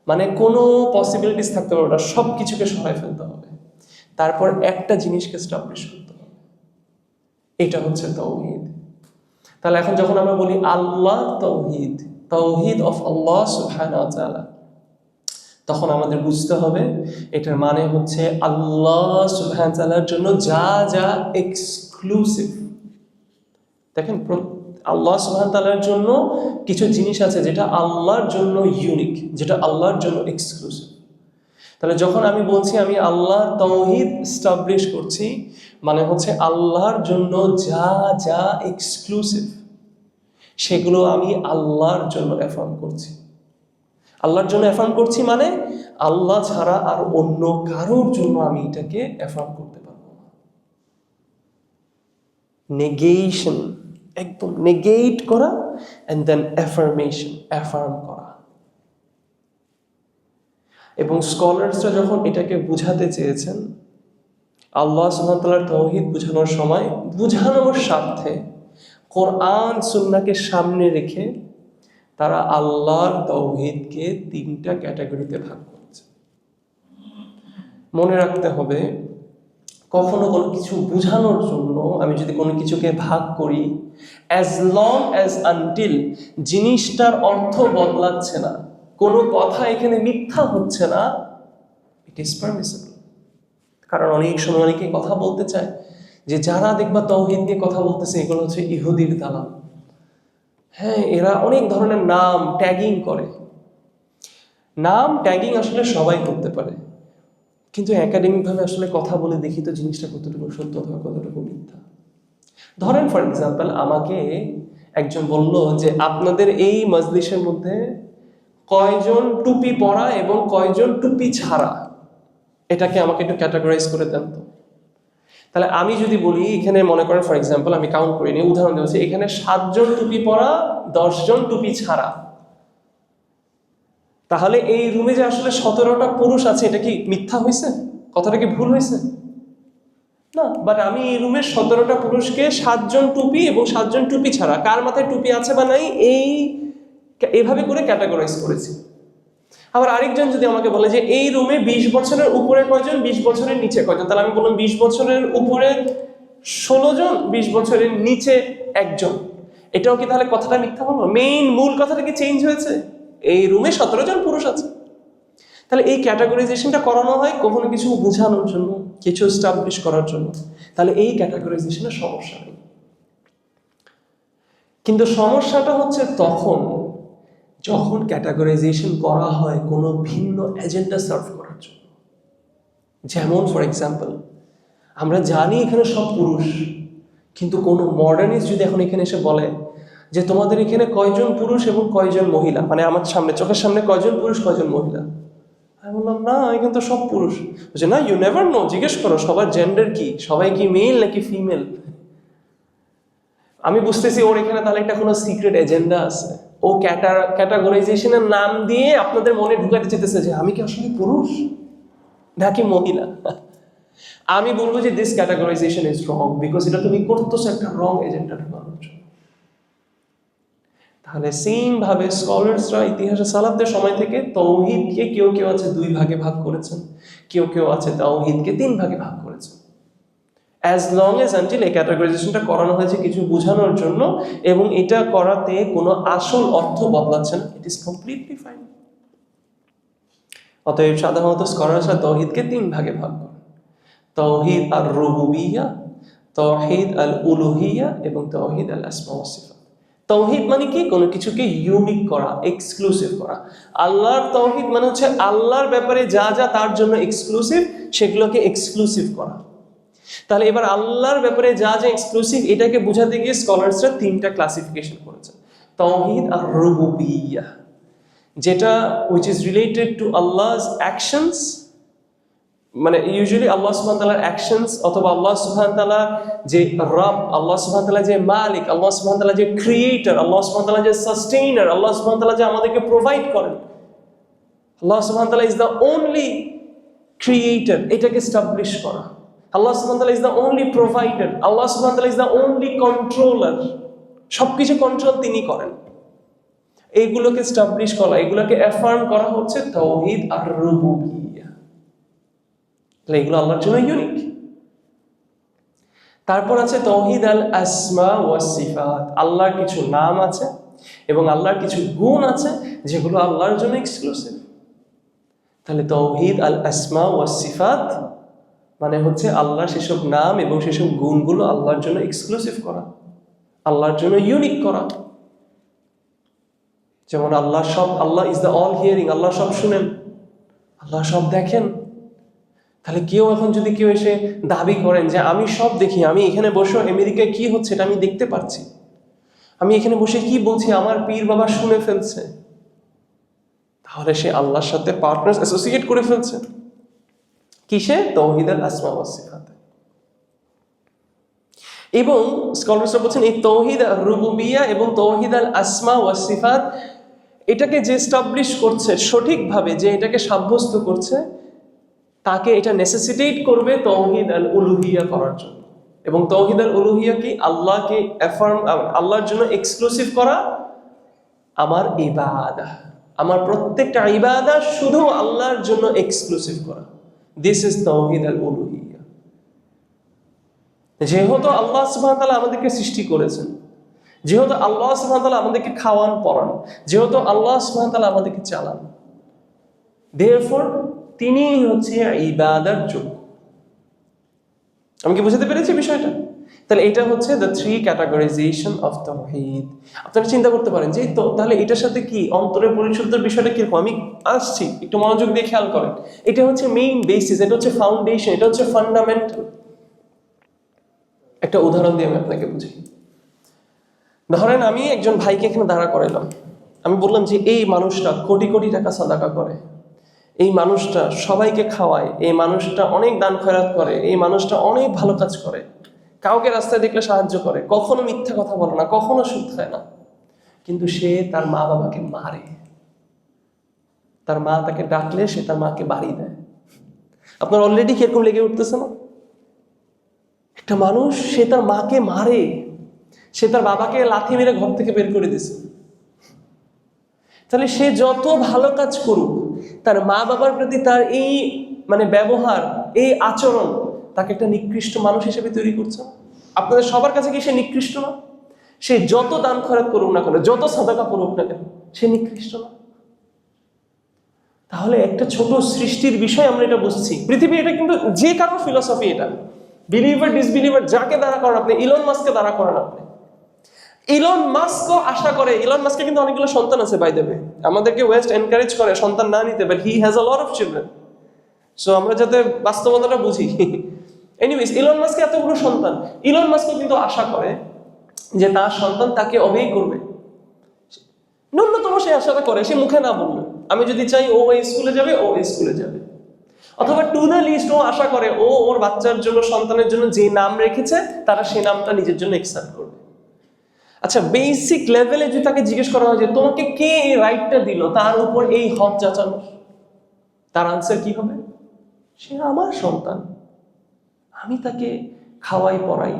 S1: মানে কোনো পসিবিলিটিস থাকতে পারবে না, সব কিছুকে সরাই ফেলতে হবে, তারপর একটা জিনিসকে এস্টাবলিশ করতে হবে, এটা হচ্ছে তাওহীদ। তাহলে এখন যখন আমরা বলি আল্লাহ তাওহীদ, তাওহীদ অফ আল্লাহ সুবহানাহু ওয়া তাআলা, তখন আমাদের বুঝতে হবে এটার মানে হচ্ছে আল্লাহ সুবহানাহু ওয়া তাআলার জন্য যা যা এক্সক্লুসিভ। দেখেন, আল্লাহ সুবহানাহু ওয়া তাআলার জন্য কিছু জিনিস আছে যেটা আল্লাহর জন্য ইউনিক, যেটা আল্লাহর জন্য এক্সক্লুসিভ। তাহলে যখন আমি বলছি আমি আল্লাহর তাওহীদ এস্টাবলিশ করছি, মানে হচ্ছে আল্লাহর জন্য যা যা এক্সক্লুসিভ সেগুলো আমি আল্লাহর জন্য অ্যাফার্ম করছি। আল্লাহর জন্য অ্যাফার্ম করছি মানে আল্লাহ ছাড়া আর অন্য কারোর জন্য আমি এটাকে অ্যাফার্ম করতে পারবো না। নেগেশন, একদম নেগেট করা, এন্ড দেন অ্যাফার্মেশন, অ্যাফার্ম করা। এবং স্কলার্সরা যখন এটাকে বুঝাতে চেয়েছেন, আল্লাহ সুবহানাহু ওয়া তাআলার তাওহীদ বোঝানোর সময় বুঝানোর স্বার্থে কোরআন সুন্নাহকে সামনে রেখে তারা আল্লাহর তাওহীদকে 3টা ক্যাটাগরিতে ভাগ করেছে। মনে রাখতে হবে, কখনো কোনো কিছু বোঝানোর জন্য আমি যদি কোনো কিছুকে ভাগ করি, অ্যাজ লং অ্যাজ আনটিল জিনিসটার অর্থ বদলাচ্ছে না, কোনো কথা এখানে মিথ্যা হচ্ছে না, ইট ইজ পারমিসিবল। কারণ অনেক সময় অনেকে কথা বলতে চায় যে যারা দেখবা তাওহীদ নিয়ে কথা বলতেছে এগুলো হচ্ছে ইহুদির দালাল। হ্যাঁ, এরা অনেক ধরনের নাম ট্যাগিং করে। নাম ট্যাগিং আসলে সবাই করতে পারে, কিন্তু একাডেমিকভাবে আসলে কথা বলে দেখি তো জিনিসটা কতটুকু সত্য অথবা কতটুকু মিথ্যা। ধরেন ফর এক্সাম্পল, আমাকে একজন বলল যে আপনাদের এই মজলিসের মধ্যে কয়জন টুপি পরা এবং কয়জন টুপি ছাড়া, এটাকে আমাকে একটু ক্যাটাগরাইজ করে দেন তো। তাহলে আমি যদি বলি, এখানে মনে করেন ফর এক্সাম্পল, আমি কাউন্ট করে নিই, উদাহরণ দিচ্ছি, এখানে 7 জন টুপি পরা, 10 জন টুপি ছাড়া, তাহলে এই রুমে যে আসলে 17টা পুরুষ আছে, এটা কি মিথ্যা হয়েছে? কথাটা কি ভুল হয়েছে? না, বাট আমি এই রুমের 17টা পুরুষকে 7 জন টুপি এবং 7 জন টুপি ছাড়া, কার মাথায় টুপি আছে বা নাই, এইভাবে করে ক্যাটাগরাইজ করেছি। আবার আরেকজন যদি আমাকে বলে যে এই রুমে 20 বছরের উপরে কয়জন, 20 বছরের নিচে কয়জন, তাহলে আমি বললাম 20 বছরের উপরে 16 জন, 20 বছরের নিচে 1 জন। এটাও কি তাহলে কথাটা মিথ্যা হলো? মেইন মূল কথাটা কি চেঞ্জ হয়েছে? এই রুমে 17 জন পুরুষ আছে। তাহলে এই ক্যাটাগরাইজেশনটা করানো হয় কখনো কিছু বোঝানোর জন্য, কিছু এস্টাবলিশ করার জন্য, তাহলে এই ক্যাটাগরাইজেশনের সমস্যা নেই। কিন্তু সমস্যাটা হচ্ছে তখন যখন ক্যাটাগরাইজেশন করা হয় কোনো ভিন্ন এজেন্ডা সার্ভ করার জন্য। যেমন ফর এক্সাম্পল, আমরা জানি এখানে সব পুরুষ, কিন্তু কোনো মডার্নিস্ট যদি এখন এখানে এসে বলে যে তোমাদের এখানে কয়জন পুরুষ এবং কয়জন মহিলা, মানে আমার সামনে চোখের সামনে কয়জন পুরুষ কয়জন মহিলা, আমি বললাম না, এখানে তো সব পুরুষ। বলছে না, ইউ নেভার নো, জিজ্ঞেস করো সবার জেন্ডার কি, সবাই কি মেল নাকি ফিমেল। আমি বুঝতেছি ওর এখানে তাহলে একটা কোনো সিক্রেট এজেন্ডা আছে। ও ক্যাটাগরাইজেশনের নাম দিয়ে আপনাদের মনে ঢুকাতে চেতেছে যে আমি কি আসলে পুরুষ নাকি মহিলা। আমি বলবো যে this categorisation is wrong, because এটা তুমি করতেছো একটা রং এজেন্ডা ঢুকানোর জন্য। তাহলে সেম ভাবে স্কলার্সরা ইতিহাসে সালাফদের সময় থেকে তাওহীদকে কেউ কেউ আছে 2 ভাগে ভাগ করেছেন, কেউ কেউ আছে তাওহীদকে 3 ভাগে ভাগ করেছেন। অ্যাজ লং এজ আনটিল এই ক্যাটাগরাইজেশনটা করানো হয়েছে কিছু বোঝানোর জন্য, এবং এটা করাতে কোনো আসল অর্থ বদলাচ্ছে না, ইট ইজ কমপ্লিটলি ফাইন। অতএব সাধারণত স্কলার্সরা তাওহীদকে 3 ভাগে ভাগ করে: তাওহীদ আর রুবুবিয়্যাহ, তাওহীদ আল উলুহিয়্যাহ এবং তাওহীদ আল আসমা ওয়াস সিফাত। তাওহীদ মানে কি? কোনো কিছুকে ইউনিক করা, এক্সক্লুসিভ করা। আল্লাহর তাওহীদ মানে হচ্ছে আল্লাহর ব্যাপারে যা যা তার জন্য এক্সক্লুসিভ সেগুলোকে এক্সক্লুসিভ করা। তাহলে এবার আল্লাহর ব্যাপারে যা যা এক্সক্লুসিভ এটাকে বোঝাতে গিয়ে স্কলার্সরা 3টা ক্লাসিফিকেশন করেছে: তাওহীদ আর রুবুবিয়্যাহ, যেটা which is related to Allah's actions, মানে ইউজুয়ালি আল্লাহ সুবহানাহু ওয়া তাআলার অ্যাকশনস, অথবা আল্লাহ সুবহানাহু ওয়া তাআলা যে রব, আল্লাহ সুবহানাহু ওয়া তাআলা যে মালিক, আল্লাহ সুবহানাহু ওয়া তাআলা যে ক্রিয়েটর, আল্লাহ সুবহানাহু ওয়া তাআলা যে সাস্টেইনার, আল্লাহ সুবহানাহু ওয়া তাআলা যে আমাদেরকে প্রোভাইড করেন, আল্লাহ সুবহানাহু ওয়া তাআলা ইজ দ্য অনলি ক্রিয়েটর, এটাকে এস্টাবলিশ করা। আল্লাহ সুবহানাহু ওয়া তাআলা ইজ দ্য অনলি প্রোভাইডার, আল্লাহ সুবহানাহু ওয়া তাআলা ইজ দ্য অনলি কন্ট্রোলার, সবকিছু কন্ট্রোল তিনি করেন। এইগুলোকে এস্টাবলিশ করা, এগুলোকে অ্যাফার্ম করা হচ্ছে তাওহীদ আর রুবুবিয়্যাহ। তাহলে এগুলো আল্লাহর জন্য ইউনিক। তারপর আছে তাওহীদ আল আসমা ওয়াস সিফাত, আল্লাহর কিছু নাম আছে এবং আল্লাহর কিছু গুণ আছে যেগুলো আল্লাহর জন্য এক্সক্লুসিভ। তাহলে তাওহীদ আল আসমা ওয়াস সিফাত মানে হচ্ছে আল্লাহর সেসব নাম এবং সেসব গুণগুলো আল্লাহর জন্য এক্সক্লুসিভ করা, আল্লাহর জন্য ইউনিক করা। যেমন আল্লাহ ইজ দ্য অল হিয়ারিং, আল্লাহ সব শুনেন, আল্লাহ সব দেখেন। তাহলে যদি কেউ এসে দাবি করেন যে আমি সব দেখি, আমি এখানে বসে আমেরিকায় কি হচ্ছে এটা আমি দেখতে পারছি, আমি এখানে বসে কি বলছি আমার পীর বাবা শুনে ফেলছে, তাহলে সে আল্লাহর সাথে পার্টনার অ্যাসোসিয়েট করে ফেলছে। কিসে? তাওহীদ আল আসমা ওয়াস সিফাত। এবং স্কলারসরা বলছেন এই তাওহীদ আর রুবুবিয়্যাহ এবং তাওহীদ আল আসমা ওয়াস সিফাত এটাকে যে এস্টাবলিশ করছে সঠিকভাবে, যে এটাকে সাব্যস্ত করছে, তাকে এটা নেসেসিটেট করবে তাওহীদ আল উলুহিয়্যাহ করার জন্য। এবং তাওহীদ আল উলুহিয়্যাহ কি? আল্লাহকে অ্যাফার্ম, আল্লাহর জন্য এক্সক্লুসিভ করা আমার ইবাদত, আমার প্রত্যেকটা ইবাদত শুধু আল্লাহর জন্য এক্সক্লুসিভ করা। দিস ইজ তাওহীদ আল উলুহিয়্যাহ। যেহেতু আল্লাহ সুবহানাহু ওয়া তাআলা আমাদেরকে সৃষ্টি করেছেন, যেহেতু আল্লাহ সুবহানাহু ওয়া তাআলা আমাদেরকে খাওয়ান পড়ান, যেহেতু আল্লাহ সুবহানাহু ওয়া তাআলা আমাদেরকে চালান, দেয়ারফর তিনি হচ্ছে ইবাদতের যোগ্য। আমি কি বুঝাতে পেরেছি বিষয়টা? তাহলে এটা হচ্ছে দ্য 3 ক্যাটাগরাইজেশন অফ তাওহীদ। আপনারা চিন্তা করতে পারেন যে তাহলে এটার সাথে কি অন্তরের পরিশুদ্ধের বিষয়টা কিরকম? আমি আসছি, একটু মনোযোগ দিয়ে খেয়াল করেন। এটা হচ্ছে মেইন বেসিস, এটা হচ্ছে ফাউন্ডেশন, এটা হচ্ছে ফান্ডামেন্টাল। একটা উদাহরণ দিয়ে আমি আপনাকে বুঝাই। ধরেন আমি একজন ভাইকে এখানে দাঁড়া করাইলাম, আমি বললাম যে এই মানুষটা কোটি কোটি টাকা সাদাকা করে, এই মানুষটা সবাইকে খাওয়ায়, এই মানুষটা অনেক দান খয়রাত করে, এই মানুষটা অনেক ভালো কাজ করে, কাউকে রাস্তায় দেখলে সাহায্য করে, কখনো মিথ্যা কথা বলে না, কখনো সুদ খায় না, কিন্তু সে তার মা বাবাকে মারে, তার মা তাকে ডাকলে সে তার মাকে বাড়ি দেয়। আপনার অলরেডি কিরকম লেগে উঠতেছে না? একটা মানুষ সে তার মাকে মারে, সে তার বাবাকে লাথি মেরে ঘর থেকে বের করে দিছে। তাহলে সে যত ভালো কাজ করুক, তার মা বাবার প্রতি তার এই ব্যবহার, এই আচরণ তাকে একটা নিকৃষ্ট মানুষ হিসেবে তৈরি করছে। আপনাদের সবার কাছে কি সে নিকৃষ্ট না? সে যত দান খয়রাত করুক না কেন, যত সাদাকা করুক না কেন, সে নিকৃষ্ট না? তাহলে একটা ছোট সৃষ্টির বিষয় আমরা এটা বুঝছি। পৃথিবী এটা কিন্তু যে কারো ফিলসফি, এটা বিলিভার ডিসবিলিভার যাকে দ্বারা করেন, আপনি ইলন মাস্ককে দ্বারা করেন, আপনি ইলন মাস্কও আশা করে, ইলন মাস্কের কিন্তু অনেকগুলো সন্তান আছে বাই দ্য ওয়ে, আমাদেরকে ওয়েস্ট এনকারেজ করে সন্তান না নিতে, but he has a lot of children. So আমরা যাতে বাস্তবতাটা বুঝি, এনিওয়েজ ইলন মাস্কের এতগুলো সন্তান, ইলন মাস্কও কিন্তু আশা করে যে তার সন্তান তাকে অবেই করবে। ন্যূনতম সে আশাটা করে, সে মুখে না বলবে, আমি যদি চাই ও এই স্কুলে যাবে, ও এই স্কুলে যাবে। অথবা টু দ্য লিস্ট, ও আশা করে ও ওর বাচ্চার জন্য, সন্তানের জন্য যে নাম রেখেছে তারা সেই নামটা নিজের জন্য অ্যাকসেপ্ট করবে। আচ্ছা, বেসিক লেভেলে যদি তাকে জিজ্ঞেস করা হয় যে তোমাকে কে এই রাইটটা দিল তার উপর এই হক যাচানোর, তার আনসার কি হবে? সে আমার সন্তান, আমি তাকে খাওয়াই পড়াই,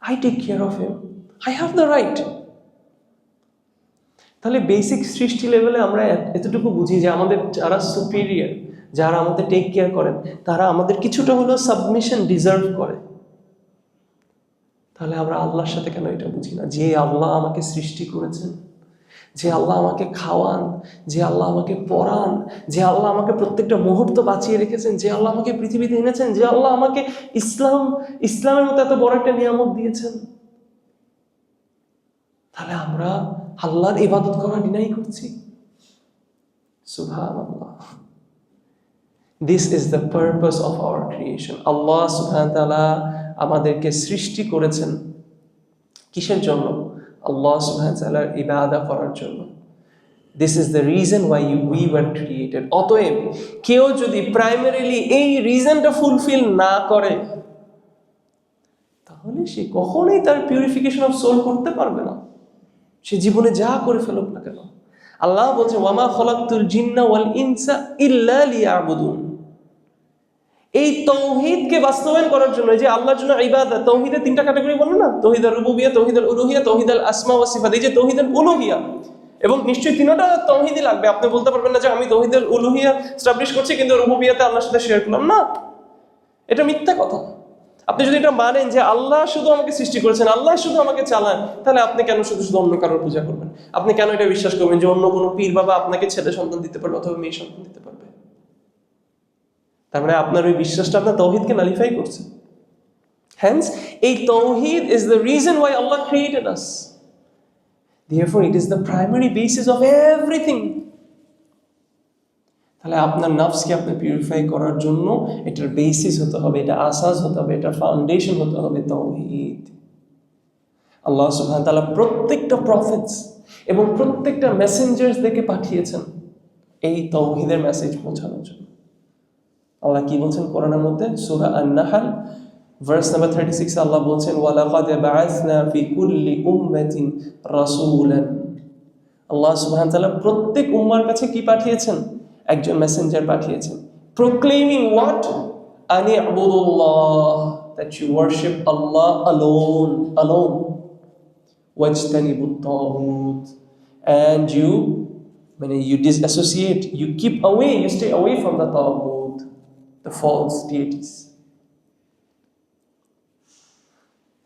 S1: I take care of him, I have the right. তাহলে বেসিক সৃষ্টি লেভেলে আমরা এতটুকু বুঝি যে আমাদের যারা সুপিরিয়র, যারা আমাদের টেক কেয়ার করেন, তারা আমাদের কিছুটা হলেও সাবমিশন ডিজার্ভ করে। তাহলে আমরা আল্লাহর সাথে কেন এটা বুঝি না? যে আল্লাহ আমাকে সৃষ্টি করেছেন, যে আল্লাহ আমাকে খাওয়ান, যে আল্লাহ আমাকে পড়ান, যে আল্লাহ আমাকে প্রত্যেকটা মুহূর্ত বাঁচিয়ে রেখেছেন, যে আল্লাহ আমাকে পৃথিবীতে এনেছেন, যে আল্লাহ আমাকে ইসলামের মতো এত বড় একটা নিয়ামত দিয়েছেন, তাহলে আমরা আল্লাহর ইবাদত করা ডিনাই করছি। সুবহানাল্লাহ। This is the purpose of our creation. Allah সুবহানাহু ওয়া তাআলা আমাদেরকে সৃষ্টি করেছেন কিসের জন্য? আল্লাহ সুবহানাহু ওয়া তাআলার ইবাদত করার জন্য। This is the reason why we were created. অতএব কেউ যদি প্রাইমারিলি এই রিজনটা ফুলফিল না করে, তাহলে সে কখনোই তার পিউরিফিকেশন অফ সোল করতে পারবে না, সে জীবনে যা করে ফেলুক না কেন। আল্লাহ বলছে ওয়ামা খলাকতুল জিন্না ওয়াল ইনসা ইল্লা লিয়াবুদুন। এই তাওহীদকে বাস্তবায়ন করার জন্য, যে আল্লাহর জন্য ইবাদত, তাওহীদের তিনটা ক্যাটাগরি বললো না, তাওহীদুর রুবুবিয়্যাহ, তাওহীদুল উলুহিয়্যাহ, তাওহীদুল আসমা ওয়া সিফাত। এই যে তাওহীদুল উলুহিয়্যাহ, এবং নিশ্চয়ই তিনটা তাওহীদই লাগবে। আপনি বলতে পারবেন না যে আমি তাওহীদুল উলুহিয়্যাহ এস্টাবলিশ করছি কিন্তু রুবুবিয়্যাহতে আল্লাহর সাথে শেয়ার করলাম না, এটা মিথ্যা কথা। আপনি যদি এটা মানেন যে আল্লাহ শুধু আমাকে সৃষ্টি করেছেন, আল্লাহ শুধু আমাকে চালান, তাহলে আপনি কেন শুধু শুধু অন্য কারোর পূজা করবেন? আপনি কেন এটা বিশ্বাস করবেন যে অন্য কোনো পীর বাবা আপনাকে ছেলে সন্তান দিতে পারবে অথবা মেয়ে সন্তান দিতে পারবে? তার মানে আপনার ওই বিশ্বাসটা আপনার তাওহীদকে নালিফাই করছে। হ্যান্স এই তাওহীদ is the reason why Allah created us. Therefore it is the primary basis of everything. তাহলে আপনার নফসকে আপনি পিউরিফাই করার জন্য এটার বেসিস হতে হবে, এটা আসাস হতে হবে, এটা ফাউন্ডেশন হতে হবে তাওহীদ। আল্লাহ সুবহানাহু ওয়া তাআলা প্রত্যেকটা প্রফেটস এবং প্রত্যেকটা মেসেঞ্জারসদেরকে পাঠিয়েছেন এই তাওহীদের মেসেজ পৌঁছানোর জন্য। আল্লাহ কি বলছেন কোরআনের মধ্যে? সূরা আন-নাহল ভার্স নাম্বার 36 আল্লাহ বলছেন ওয়ালাকাদ বাআসনা ফি কুল্লি উম্মাতিন রাসূলান। আল্লাহ সুবহানাহু ওয়া তাআলা প্রত্যেক উম্মার কাছে কি পাঠিয়েছেন? একজন মেসেঞ্জার পাঠিয়েছেন, প্রোক্লেমিং হোয়াট? আনি Abdullah, that you worship Allah alone, ওয়াজতানিবুত তাগুত, and you disassociate, you keep away, you stay away from the taghut, the false deities.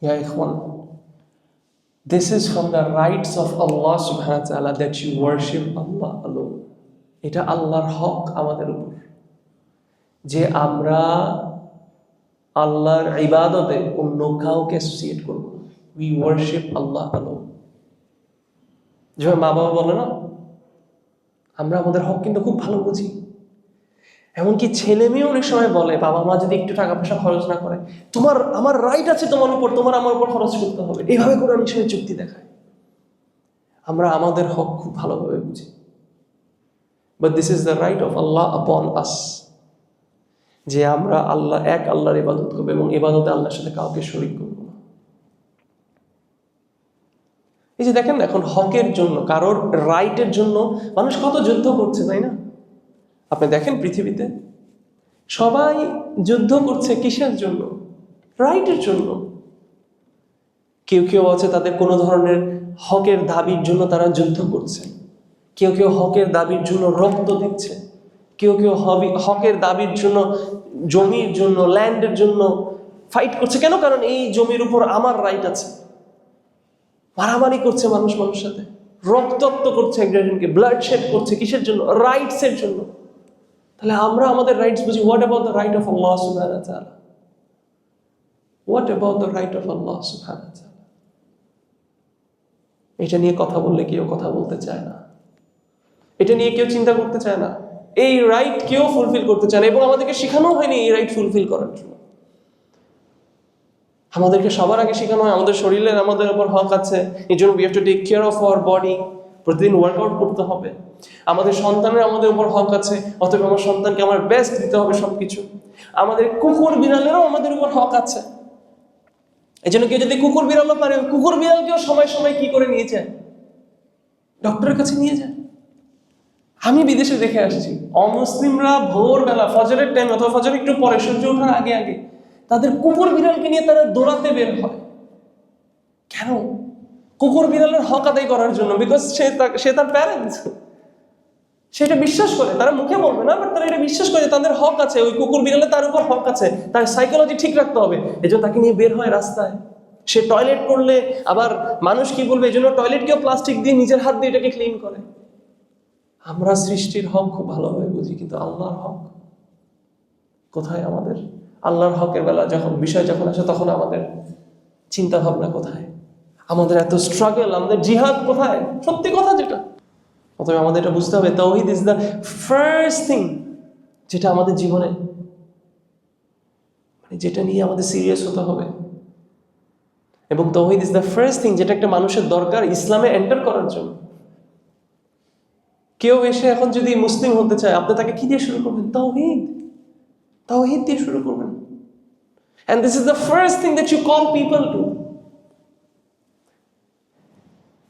S1: Ya ikhwan, this is from the rights of Allah subhanahu wa ta'ala, that you worship Allah alone. এটা আল্লাহর হক আমাদের উপর, যে আমরা আল্লাহর ইবাদতে অন্য কাউকে অ্যাসোসিয়েট করব। We worship Allah alone. যেমন মা বাবা বলে না, আমরা আমাদের হক কিন্তু খুব ভালো বুঝি। এমনকি ছেলে মেয়ে অনেক সময় বলে, বাবা মা যদি একটু টাকা পয়সা খরচ না করে, আমার রাইট আছে তোমার উপর, আমার উপর খরচ করতে হবে, এইভাবে করে অনেক সময় যুক্তি দেখায়। আমরা আমাদের হক খুব ভালোভাবে বুঝি। But this is the right of Allah upon us, যে আমরা এক আল্লাহর ইবাদত করব এবং ইবাদতে আল্লাহর সাথে কাউকে শরীক করব না। এই যে দেখেন, এখন হকের জন্য, কারোর রাইটের জন্য মানুষ কত যুদ্ধ করছে, তাই না? আপনি দেখেন পৃথিবীতে সবাই যুদ্ধ করছে কিসের জন্য? রাইটের জন্য। কেউ কেউ আছে তাদের কোনো ধরনের হকের দাবির জন্য তারা যুদ্ধ করছে, কেউ কেউ হকের দাবির জন্য রক্ত দিচ্ছে, কেউ কেউ হকের দাবির জন্য, জমির জন্য, ল্যান্ডের জন্য ফাইট করছে। কেন? কারণ এই জমির উপর আমার রাইট আছে। মারামারি করছে মানুষ মানুষের সাথে, রক্তাক্ত করছে একজনকে, ব্লাড শেড করছে কিসের জন্য? রাইটসের জন্য। তাহলে আমরা আমাদের রাইটস বুঝি। What about the right of Allah সুবহানাহু ওয়া তাআলা? What about the right of Allah সুবহানাহু ওয়া তাআলা? এটা নিয়ে কথা বললে কেউ কথা বলতে চায় না, এটা নিয়ে কেউ চিন্তা করতে চায় না, এই রাইট কেউ ফুলফিল করতে চায় না, এবং আমাদেরকে শেখানো হয়নি এই রাইট ফুলফিল করার জন্য। আমাদেরকে সবার আগে শেখানো হয় আমাদের শরীরের আমাদের উপর হক আছে, এই জন্য we have to take care of our body, প্রতিদিন ওয়ার্কআউট করতে হবে। আমাদের সন্তানের আমাদের উপর হক আছে, অতএব আমার সন্তানকে আমার বেস্ট দিতে হবে সবকিছু। আমাদের কুকুর বিড়ালেরও আমাদের উপর হক আছে। এই জন্য কেউ যদি কুকুর বিড়ালও পারে, কুকুর বিড়ালকেও সময় সময় কি করে নিয়ে যায়, ডক্টরের কাছে নিয়ে যায়। আমি বিদেশে দেখে আসছি, অমুসলিমরা ভোরবেলা ফজরের টাইম অথবা ফজরের একটু পরে, সূর্য ওঠার আগে আগে তাদের কুকুর বিড়ালকে নিয়ে তারা দৌড়াতে বের হয়। কেন? কুকুর বিড়ালের হক আদায় করার জন্য। বিকজ সে তার প্যারেন্টস, সেটা বিশ্বাস করে। তারা মুখে বলবে না, বাট তারা এটা বিশ্বাস করে তাদের হক আছে, ওই কুকুর বিড়ালে তার উপর হক আছে, তার সাইকোলজি ঠিক রাখতে হবে। এই জন্য তাকে নিয়ে বের হয় রাস্তায়। সে টয়লেট করলে আবার মানুষ কি বলবে, এই জন্য টয়লেটকেও প্লাস্টিক দিয়ে নিজের হাত দিয়ে এটাকে ক্লিন করে। আমরা সৃষ্টির হক খুব ভালোভাবে বুঝি, কিন্তু আল্লাহর হক কোথায় আমাদের? আল্লাহর হকের বেলা বিষয় যখন আসে, তখন আমাদের চিন্তা ভাবনা কোথায়? আমাদের এত স্ট্রাগল, আমাদের জিহাদ কোথায়? সত্যি কথা যেটা। অতএব আমাদের এটা বুঝতে হবে, তাওহীদ ইজ দ্য ফার্স্ট থিং যেটা আমাদের জীবনে, মানে যেটা নিয়ে আমাদের সিরিয়াস হতে হবে। এবং তাওহীদ ইজ দ্য ফার্স্ট থিং যেটা একটা মানুষের দরকার ইসলামে এন্টার করার জন্য। কেউ এসে এখন যদি মুসলিম হতে চায়, আপনি তাকে কি দিয়ে শুরু করবেন? তাওহীদ, তাওহীদ দিয়ে শুরু করবেন। And this is the first thing that you call people to.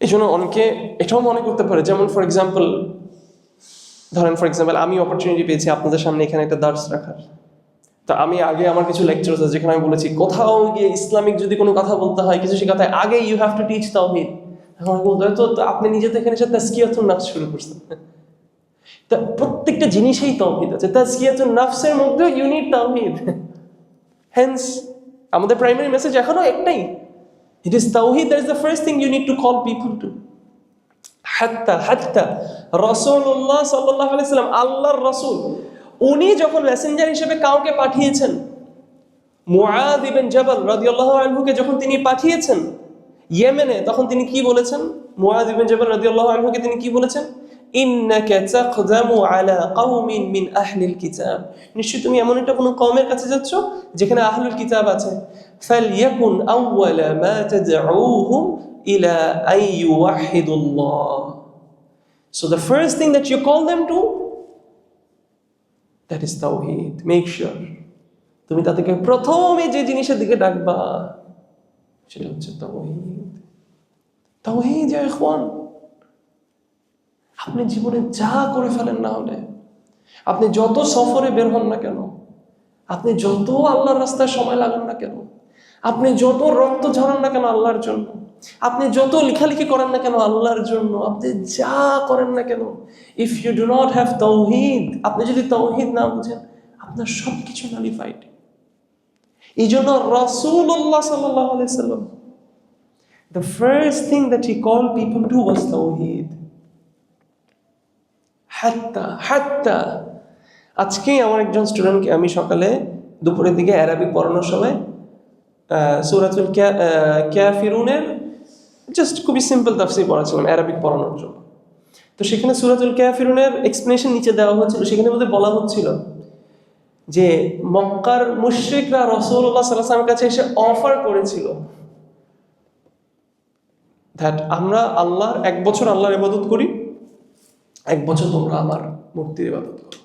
S1: এই জন্য অনেকে এটাও মনে করতে পারে, যেমন ফর এক্সাম্পল আমি অপরচুনিটি পেয়েছি আপনাদের সামনে এখানে একটা দার্স রাখার। তা আমি আগে আমার কিছু লেকচার আছে যেখানে আমি বলেছি, কোথাও গিয়ে ইসলামিক যদি কোনো কথা বলতে হয়, কিছু শেখাতে হয়, আগে ইউ হ্যাভ টু টিচ তাওহীদ। এখন আমি বলতে হয়, তো আপনি নিজে তো এখানে সাথে তাজকিয়াতুন নাফস শুরু করছেন। তা প্রত্যেকটা জিনিসেই তাওহীদ আছে। তাজকিয়াতুন নাফসের মধ্যেও ইউ নিড তাওহীদ। হেন্স আমাদের প্রাইমারি মেসেজ এখনো একটাই, it is tawheed. That is the first thing you need to call people to. hatta রাসূলুল্লাহ সাল্লাল্লাহু আলাইহি সাল্লাম, আল্লাহর রাসূল, উনি যখন মেসেঞ্জার হিসেবে কাউকে পাঠিয়েছেন, মুআয ইবনে জাবাল রাদিয়াল্লাহু আনহুকে যখন তিনি পাঠিয়েছেন ইয়েমেনে, তখন তিনি কি বলেছেন? মুআয ইবনে জাবাল রাদিয়াল্লাহু আনহুকে তিনি কি বলেছেন? ইন্নাকা তাকদামু আলা কওমিন মিন আহলিল কিতাব, নিশ্চয়ই তুমি এমন একটা কোনো কওমের কাছে যাচ্ছ যেখানে আহলুল কিতাব আছে। ফালইয়াকুন আউওয়ালা মা তাদউহুম ইলা আন ইউওয়াহিদুল্লাহ, so the first thing that you call them to, that is tawheed. Make sure তুমি তাদেরকে প্রথমে যে জিনিসের দিকে ডাকবা সেটা হচ্ছে তাওহীদ। তাওহীদ ইয়া ইখওয়ান। আপনি জীবনে যা করে ফেলেন না হলে, আপনি যত সফরে বের হন না কেন, আপনি যত আল্লাহর রাস্তায় সময় লাগান না কেন, আপনি যত রক্ত ঝরান না কেন আল্লাহর জন্য, আপনি যত লেখালেখি করেন না কেন আল্লাহর জন্য, আপনি যা করেন না কেন, if you do not have তাওহীদ, আপনি যদি তাওহীদ না বুঝেন, আপনার সবকিছু নালিফাইড। এই জন্য রাসূলুল্লাহ সাল্লাল্লাহু আলাইহি সাল্লাম, the first thing that he called people to was তাওহীদ। হাত্তা আজকেই আমার একজন স্টুডেন্টকে আমি সকালে দুপুরের দিকে অ্যারাবিক পড়ানোর সময় সূরাতুল কাফিরুনের জাস্ট খুবই সিম্পল তাফসীর পড়াচ্ছিলাম অ্যারাবিক পড়ানোর জন্য। তো সেখানে সূরাতুল কাফিরুনের এক্সপ্লেনেশন নিচে দেওয়া হচ্ছিল। সেখানে মধ্যে বলা হচ্ছিল যে মক্কার মুশরিকরা রাসূলুল্লাহ সাল্লাল্লাহু আলাইহি ওয়াসাল্লামের কাছে এসে অফার করেছিল দ্যাট আমরা আল্লাহর 1 বছর আল্লাহর ইবাদত করি, 1 বছর তোমরা আমার মূর্তির ইবাদত করো।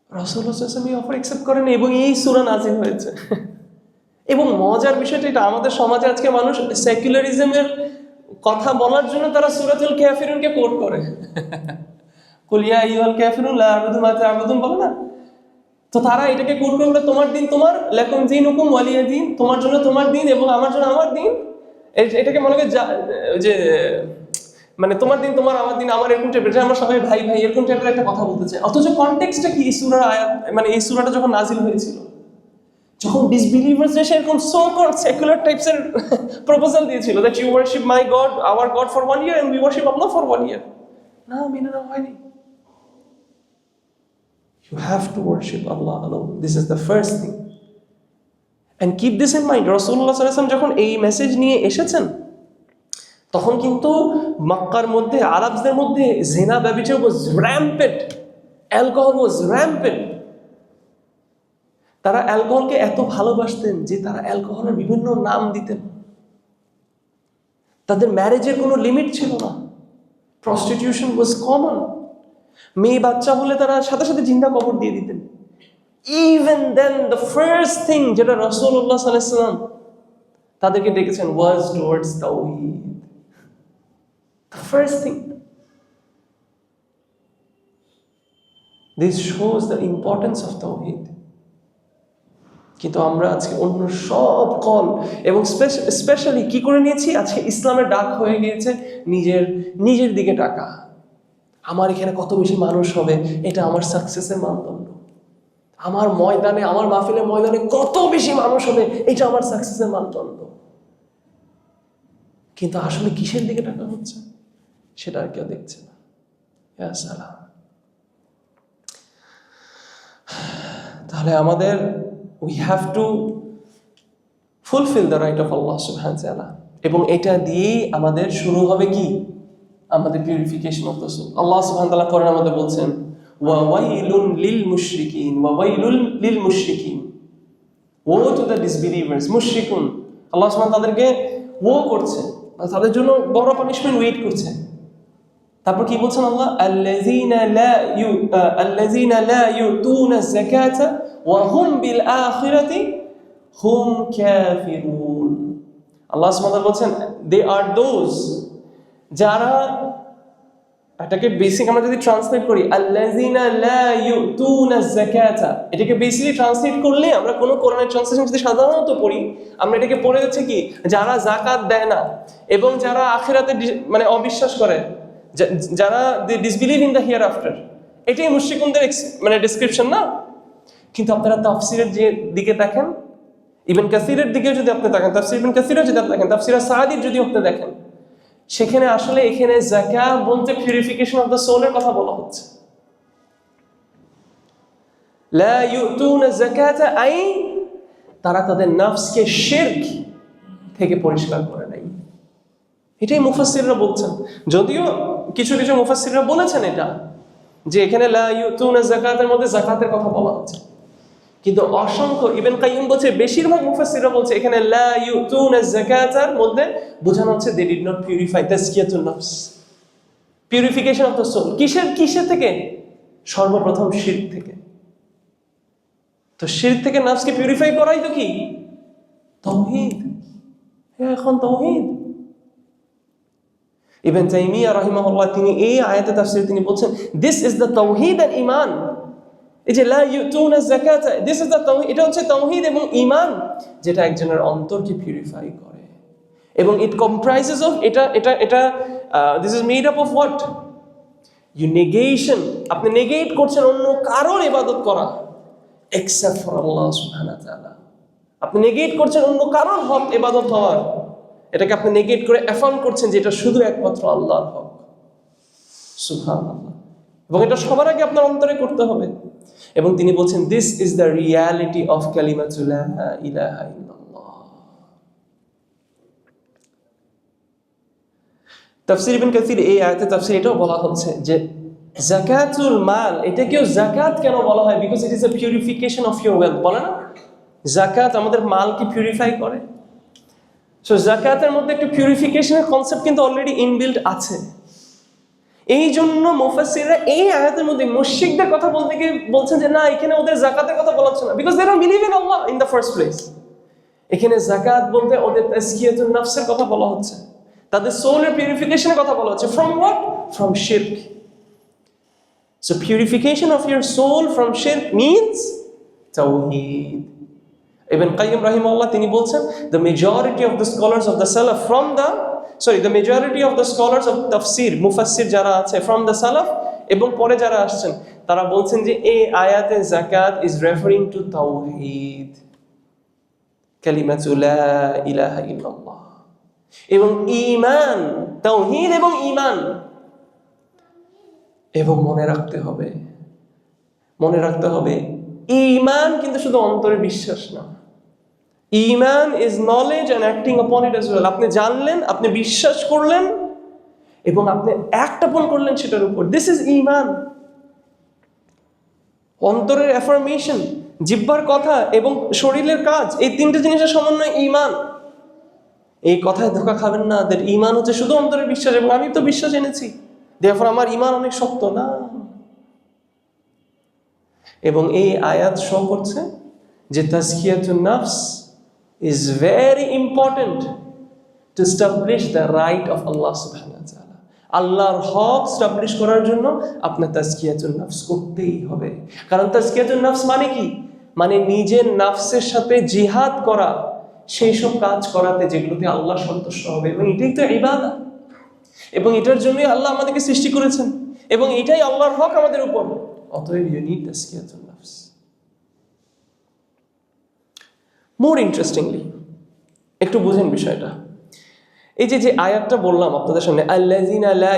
S1: রাসূলুল্লাহ সাল্লাল্লাহু আলাইহি ওয়াসাল্লাম এই অফার অ্যাকসেপ্ট করেন এবং এই সূরা নাযিল হয়েছে। এবং মজার বিষয়টা এটা, আমাদের সমাজে আজকে মানুষ সেকুলারিজমের কথা বলার জন্য তারা সূরাতুল কাফিরুনকে কোট করে। কুল ইয়া আইয়ুহাল কাফিরুন লা আ'বুদু মা তা'বুদুন, বলে না? তো তারা এটাকে কোট করে বলে তোমার দিন তোমার, লাকুম দীনুকুম ওয়ালিয়া দিন, তোমার জন্য তোমার দিন এবং আমার জন্য আমার দিন। এটাকে মনে করে যে মানে তোমার দিন তোমার, আমার দিন আমার, এরকম টাইপের, আমরা সবাই ভাই ভাই এরকম টাইপের একটা কথা বলতে চাই। অথচ কনটেক্সটটা কি? এই সূরার আয়াত, মানে এই সূরাটা যখন নাজিল হয়েছিল, যখন ডিসবিলিভার্স এসে এরকম সো কল্ড সেকুলার টাইপসের প্রপোজাল দিয়েছিল that you worship my God, our God for 1 year and we worship Allah for 1 year, না মেনে নেওয়া হয়নি। You have to worship Allah alone. This is the first thing. And keep this in mind, রাসূলুল্লাহ সাল্লাল্লাহু আলাইহি ওয়াসাল্লাম যখন এই message নিয়ে এসেছেন, তখন কিন্তু মক্কার মধ্যে আরবদের মধ্যে জিনা ব্যভিচার was rampant, alcohol was rampant. তারা অ্যালকোহলকে এত ভালোবাসতেন যে তারা অ্যালকোহলের বিভিন্ন নাম দিতেন। তাদের ম্যারেজের কোনো লিমিট ছিল না। প্রস্টিটিউশন ওয়াজ কমন। মেয়ে বাচ্চা হলে তারা সাথে সাথে জিন্দা কবর দিয়ে দিতেন। Even then the first thing যেটা রাসূলুল্লাহ সাল্লাল্লাহু আলাইহি ওয়াসাল্লাম তাদেরকে ডেকেছেন ওয়াজ টুয়ার্ডস তাওহীদ। The first thing. This shows the importance of তাওহীদ। কিন্তু আমরা আজকে অন্য সব কল এবং স্পেশালি কি করে নিয়েছি, আজকে ইসলামের ডাক হয়ে গিয়েছে নিজের দিকে টাকা। আমার এখানে কত বেশি মানুষ হবে এটা আমার সাকসেসের মানদণ্ড। আমার ময়দানে, আমার মাহফিলের ময়দানে কত বেশি মানুষ হবে এটা আমার সাকসেসের মানদণ্ড। কিন্তু আসলে কিসের দিকে টাকা হচ্ছে সেটা আর কেউ দেখছে না। ইয়া সালাম। তাহলে আমাদের we have to fulfill the right of Allah subhanahu wa ta'ala, এবং এটা দিয়েই আমাদের শুরু হবে কি, আমাদের পিউরিফিকেশন অফ দ্য সোল। আল্লাহ সুবহানাহু ওয়া তাআলা কোরআন আমাদের বলছেন ওয়া ওয়াইলুন লিল মুশরিকিন, ওয়া ওয়াইলুল লিল মুশরিকিন, ও টু দ্য ডিসবিলিভার্স। মুশরিকুন, আল্লাহ সুবহানাহু ওয়া তাআলা তাদেরকে ও করছে, তাদের জন্য বড় পানিশমেন্ট ওয়েট করছে। তারপর কি বলছেন আল্লাহ, আল্লাযীনা লা ইউতুনা যাকাতা ওয়া হুম বিল আখিরাতি হুম কাফিরুন। আল্লাহ সুবহানাহু ওয়া তাআলা বলছেন দে আর দোজ যারা, এটাকে বেসিক আমরা যদি ট্রান্সলেট করি আল্লাযীনা লা ইউতুনা যাকাতা, এটাকে বেসিক্যালি ট্রান্সলেট করলে আমরা কোনো কোরআনের ট্রান্সলেশন যদি সাধারণত পড়ি আমরা এটাকে পড়ে যাচ্ছে কি, যারা যাকাত দেয় না এবং যারা আখিরাতে মানে অবিশ্বাস করে, যারা they disbelieve in the hereafter, এটাই মুশরিকুনদের মানে ডেসক্রিপশন না। কিন্তু আপনারা তাফসীরের যে দিকে দেখেন, ইবনে কাসিরের দিকে যদি আপনি দেখেন, তাফসীর ইবনে কাসিরও যদি আপনি দেখেন, তাফসীর সাদির যদি আপনি দেখেন, সেখানে আসলে এখানে যাকাত বলতে পিউরিফিকেশন অফ দ্য সোলের কথা বলা হচ্ছে। লা ইউতুনা যাকাতা আই, তারা তাদের নফসকে শিরক থেকে পরিষ্কার করে নাই। এটাই মুফাসসিররা বলছেন। যদিও কিছু কিছু মুফাসসিররা বলেছেন এটা, যে এখানে লা ইউতুনা যাকাতের মধ্যে যাকাতের কথা বলা হচ্ছে, কিন্তু অসংখ্য ইবনে কাইয়িম বলছে, বেশিরভাগ মুফাসসিররা বলছে এখানে লা ইউতুনা যাকাতের মধ্যে বোঝানো হচ্ছে দে ডিড নট পিউরিফাই তাজকিয়াতুন নফস, পিউরিফিকেশন অফ দ্য সোল। কিসের থেকে? সর্বপ্রথম শিরক থেকে। তো শিরক থেকে নফসকে পিউরিফাই করাই তো কি তাওহীদ। এখন তাওহীদ। ইবনে তাইমিয়া রাহিমাহুল্লাহ তিনি এই আয়াতে তাফসীরে তিনি বলছেন this is the Tawhid and ঈমান। এই যে লা ইউতুনা যাকাতা, দিস ইজ দ্য তাওহীদ, এটা হচ্ছে তাওহীদ এবং ঈমান, যেটা একজনের অন্তরকে পিউরিফাই করে। এবং ইট কম্প্রাইজেস অফ এটা this is made up of what, you negation, আপনি নেগেট করছেন অন্য কারোর ইবাদত করা এক্সেপ্ট ফর আল্লাহ সুবহানাহু ওয়া তাআলা। আপনি নেগেট করছেন অন্য কারোর হক ইবাদত হওয়ার, এটাকে আপনি নেগেট করে অ্যাফার্ম করছেন যে এটা শুধু একমাত্র আল্লাহর হক। সুবহানাল্লাহ। এবং এটা সবার আগে আপনার অন্তরে করতে হবে। এবং তিনি বলছেন this is the reality of কালিমাতু লা ইলাহা ইল্লাল্লাহ। তাফসীর ইবনে কাসির এই আয়াতে তাফসীর এটাও বলা হচ্ছে যে যাকাতুল মাল, এটাকেও যাকাত কেন বলা হয়, because it is a purification of your wealth. বলে না যাকাত আমাদের মালকে পিউরিফাই করে। সো যাকাতের মধ্যে একটা পিউরিফিকেশনের কনসেপ্ট কিন্তু অলরেডি ইনবিল্ট আছে। এই জন্য মুফাসসিররা এই আয়াতের মধ্যে মুশরিকদের কথা বলতে গিয়ে বলছেন যে না, এখানে ওদের যাকাতের কথা বলা হচ্ছে না, because they don't believe in Allah in the first place. এখানে যাকাত বলতে ওদের তাজকিয়াতুন নফসের কথা বলা হচ্ছে, তাদের সোলের পিউরিফিকেশনের কথা বলা হচ্ছে। From what? ফ্রম শিরক। So purification of your soul from শিরক মিন্স তাওহীদ। ইবনে কাইয়িম রাহিমাহুল্লাহ তিনি বলছেন the majority of the scholars of the salaf the majority of the scholars of tafsir, মুফাসসির যারা আছে from the salaf এবং পরে যারা আসছেন, তারা বলছেন যে এই আয়াতে যাকাত is referring to তাওহীদ, কালিমাতু লা ইলাহা ইল্লাল্লাহ, এবং ঈমান, তাওহীদ এবং ঈমান। এবং মনে রাখতে হবে ঈমান কিন্তু শুধু অন্তরে বিশ্বাস না, ঈমান ইজ নলেজ এন্ড অ্যাক্টিং আপন ইট অ্যাজ ওয়েল। আপনি জানলেন, আপনি বিশ্বাস করলেন এবং আপনি অ্যাক্ট আপন করলেন সেটার উপর, দিস ইজ ঈমান। অন্তরের অ্যাফার্মেশন, জিহ্বার কথা এবং শরীরের কাজ, এই তিনটে জিনিসের সমন্বয় ঈমান। এই কথায় ধোঁকা খাবেন না যে ঈমান হচ্ছে শুধু অন্তরের বিশ্বাস এবং আমি তো বিশ্বাস এনেছি, দেয়ারফর আমার ঈমান অনেক শক্ত না। এবং এই আয়াত শো করছে যে তাজকিয়াতুন নাফস is very important to establish the right of Allah সুবহানাহু ওয়া তাআলা। আল্লাহর হক এস্টাবলিশ করার জন্য আপনার তাজকিয়াতুন নাফস করতেই হবে। কারণ তাজকিয়াতুন নাফস মানে কি? মানে নিজের নাফসের সাথে জিহাদ করা, সেই সব কাজ করাতে যেগুলোতে আল্লাহ সন্তুষ্ট হবে, এবং এটাই তো ইবাদত। এবং এটার জন্যই আল্লাহ আমাদেরকে সৃষ্টি করেছেন, এবং এটাই আল্লাহর হক আমাদের উপর। অতএব ইউ নিড তাজকিয়াতুন নাফস। মোর ইন্টারেস্টিংলি, একটু বুঝেন বিষয়টা। এই যে আয়াতটা বললাম আপনাদের সামনে, আল্লাযিনা লা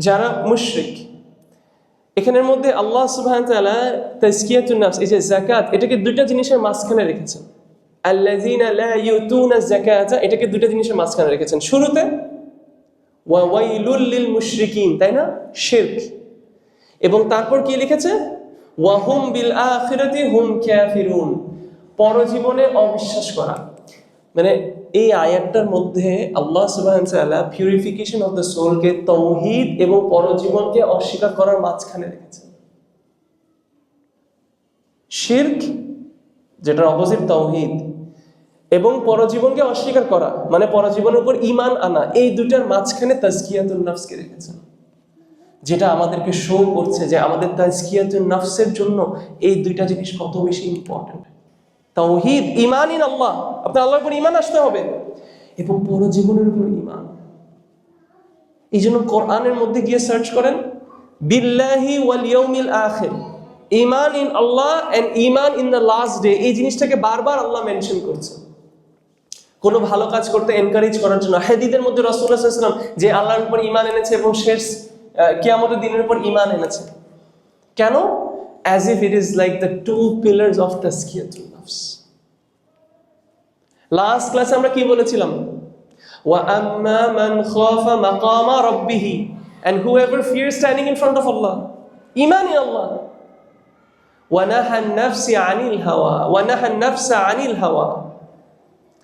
S1: যারা মুশরিক, এখানের মধ্যে আল্লাহ সুবহানাহু ওয়া তাআলা তাজকিয়াতুন নাফস, এই যে যাকাত, এটাকে দুইটা জিনিসের মাঝখানে রেখেছেন। আল্লাযিনা লা ইউতুনা যাকাতা, এটাকে দুইটা জিনিসের মাঝখানে রেখেছেন। শুরুতে ওয়া ওয়াইলুল লিল মুশরিকিন, তাই না, শিরক। এবং তারপর কি লিখেছে? ওয়া হুম বিল আখিরাতি হুম কাফিরুন, পরজীবনে অবিশ্বাস করা। মানে এই আয়াতটার মধ্যে আল্লাহ সুবহানাহু ওয়া তাআলা পিউরিফিকেশন অফ দ্য সোলকে তাওহীদ এবং পরজীবনকে অস্বীকার করার মাঝখানে রেখেছেন। শিরক, যেটার অপোজিট তাওহীদ, এবং পরজীবনকে অস্বীকার করা মানে পরজীবনের উপর ঈমান আনা, এই দুটার মাঝখানে তাজকিয়াতুন নাফসকে রেখেছেন। যেটা আমাদেরকে শো করছে যে আমাদের তাজকিয়াতুন নাফসের জন্য এই দুইটা জিনিস কত বেশি ইম্পর্টেন্ট। তাওহীদ, ঈমান ইন আল্লাহ, আপনার আল্লাহর উপর ঈমান আসতে হবে, এবং পরজীবনের উপর ঈমান। এই জন্য কোরআনের মধ্যে গিয়ে সার্চ করেন বিল্লাহি ওয়াল ইয়াউমিল আখির, ঈমান ইন আল্লাহ এন্ড ঈমান ইন দ্য লাস্ট ডে, এই জিনিসটাকে বারবার আল্লাহ মেনশন করছে কোনো ভালো কাজ করতে এনকারেজ করার জন্য। হাদিসের মধ্যে রাসূলুল্লাহ সাল্লাল্লাহু আলাইহি ওয়াসাল্লাম যে আল্লাহর উপর ঈমান এনেছে এবং শেষ কিয়ামতের দিনের উপর ঈমান এনেছে, কেন? As if it is like the two pillars of tazkiyatun nafs. Last ক্লাসে আমরা কি বলেছিলাম? ওয়া আম্মা মান খাফা মাকামা রাব্বিহি, and whoever fears standing in front of Allah, ঈমান ইন আল্লাহ। ওয়া নাহা আন-নাফসি আনিল হাওয়া, ওয়া নাহা আন-নাফসা আনিল হাওয়া,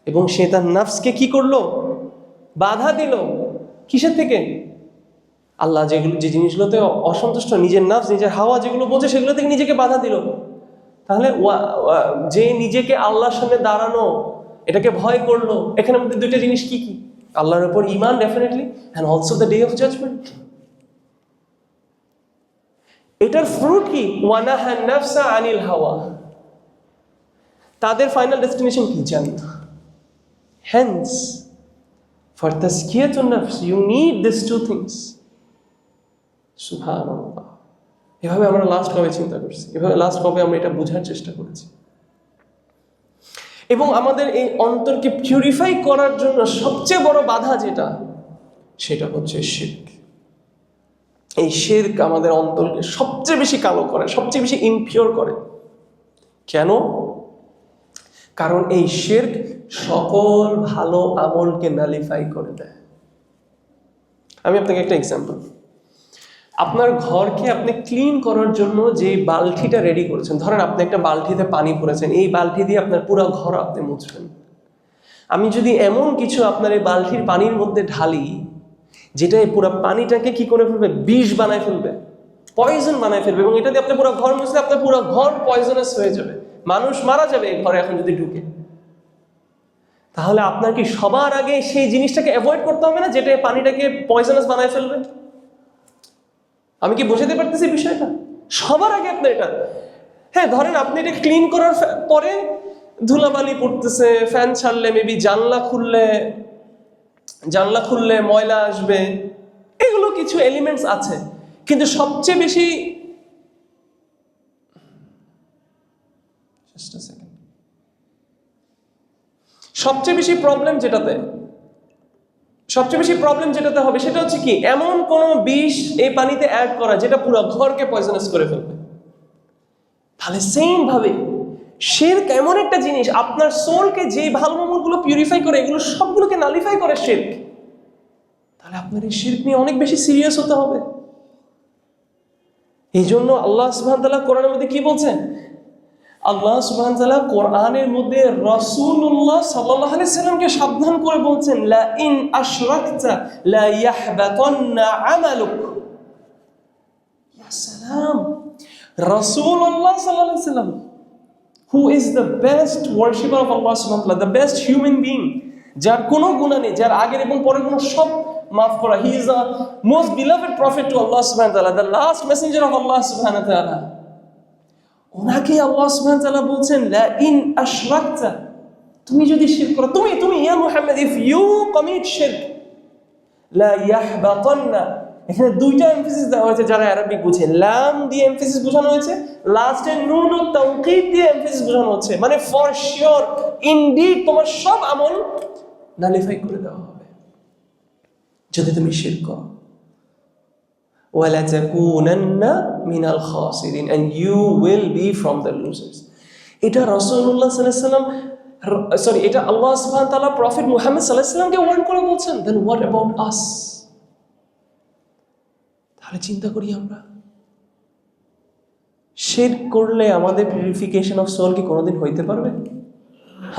S1: এবং সে তার নাফসকে কি করলো? বাধা দিল। কিসের থেকে? আল্লাহ যে জিনিসগুলোতে অসন্তুষ্ট, নিজের নাফস, নিজের হাওয়া যেগুলো বোঝে, সেগুলো থেকে নিজেকে বাধা দিল। তাহলে যে নিজেকে আল্লাহর সামনে দাঁড়ানো, এটাকে ভয় করলো, এখানের মধ্যে দুইটা জিনিস কি কি? আল্লাহর উপর ঈমান definitely, and also the day of judgement. এটার ফ্রুট কি? ওয়ানাহা নাফসা আনিল হাওয়া, তাদের ফাইনাল ডেস্টিনেশন কি? জান্নাহ। হেন্স ফর তাজকিয়াতুন নাফস you need this two things. সুবহানাল্লাহ। এভাবে আমরা লাস্ট কবে চিন্তা করছি, এভাবে লাস্ট কবে আমরা এটা বোঝার চেষ্টা করেছি। এবং আমাদের এই অন্তরকে পিউরিফাই করার জন্য সবচেয়ে বড় বাধা যেটা, সেটা হচ্ছে শিরক। এই শিরক আমাদের অন্তরকে সবচেয়ে বেশি কালো করে, সবচেয়ে বেশি ইমপিওর করে। কেন? কারণ এই শিরক সকল ভালো আমলকে নালিফাই করে দেয়। আমি আপনাকে একটা এক্সাম্পল, আপনার ঘরকে আপনি ক্লিন করার জন্য যে বালতিটা রেডি করেছেন, ধরেন আপনি একটা বালতিতে পানি ভরেছেন, এই বালতি দিয়ে আপনার পুরো ঘর আপনি মুছবেন। আমি যদি এমন কিছু আপনার এই বালতির পানির মধ্যে ঢালি যেটা এই পুরো পানিটাকে কি করে ফেলবে? বিষ বানায় ফেলবে, পয়জন বানায় ফেলবে, এবং এটা দিয়ে আপনি পুরো ঘর মুছলে আপনার পুরো ঘর পয়জনাস হয়ে যাবে, মানুষ মারা যাবে এই ঘরে এখন যদি ঢুকে। তাহলে আপনার কি সবার আগে সেই জিনিসটাকে অ্যাভয়েড করতে হবে না, যেটা পানিটাকে পয়জনাস বানায় ফেলবে? আমি কি বোঝাতে পারতেছি বিষয়টা? সবার আগে আপনার এটা, হ্যাঁ ধরেন আপনি এটা ক্লিন করার পরে ধুলাবালি পড়তেছে, ফ্যান ছাড়লে মেবি জানলা খুললে ময়লা আসবে, এগুলো কিছু এলিমেন্টস আছে। কিন্তু সবচেয়ে বেশি প্রবলেম যেটাতে হবে সেটা হচ্ছে কি? এমন কোন বিষ এই পানিতে অ্যাড করা যেটা পুরো ঘরকে পয়জনাস করে ফেলবে। তাহলে সেম ভাবে শিরক এমন একটা জিনিস, আপনার সোলকে যে ভালো আমলগুলো পিউরিফাই করে, এগুলো সবগুলোকে নালিফাই করে শিরক। তাহলে আপনার এই শিরক নিয়ে অনেক বেশি সিরিয়াস হতে হবে। এই জন্য আল্লাহ সুবহানাহু ওয়া তাআলা কোরআনের মধ্যে কি বলছেন? আল্লাহ সুবহানাহু ওয়া তাআলা কোরআনের মধ্যে রাসূলুল্লাহ সাল্লাল্লাহু আলাইহি সাল্লামকে সাবধান করে বলছেন, লা ইন আশরাকতা লা ইয়াহবাতান্না আমালুক। ইয়া সালাম, রাসূলুল্লাহ সাল্লাল্লাহু আলাইহি সাল্লাম, who is the best worshipper of Allah subhanahu wa ta'ala, the best human being, যার কোনো গুনাহ নেই, যার আগের এবং পরের গুনাহ সব মাফ করা, he is the most beloved prophet to Allah subhanahu wa ta'ala, the last messenger of Allah subhanahu wa ta'ala, ওনাকে আল্লাহ সুবহানাহু ওয়া তাআলা বলছেন, লা ইন আশরাকতা, তুমি যদি শিরক করো, তুমি ইয়া Muhammad, if you commit shirk, লা ইয়াহবাতান্না, এখানে দুইটা এমফাসিস দেওয়া হয়েছে যারা আরবি বুঝে, লাম দিয়ে এমফাসিস বোঝানো হয়েছে, লাস্টে নুন ও তাওকীদ দিয়ে এমফাসিস বোঝানো হচ্ছে, মানে ফর শিওর, ইনডিড তোমার সব আমল নালিফাই করে দেওয়া হবে যদি তুমি শিরক করো। وَلَتَكُونَنَّ مِنَ الْخَاسِرِينَ, and you will be from the losers. এটা রাসূলুল্লাহ সাল্লাল্লাহু আলাইহি ওয়াসাল্লাম, এটা আল্লাহ সুবহানাহু ওয়া তাআলা প্রফেট মুহাম্মদ সাল্লাল্লাহু আলাইহি ওয়াসাল্লামকে ওয়ার্ন করে বলছেন, then what about us? তাহলে চিন্তা করি আমরা, শিরক করলে আমাদের পিউরিফিকেশন অফ সোল কি কোনোদিন হইতে পারবে?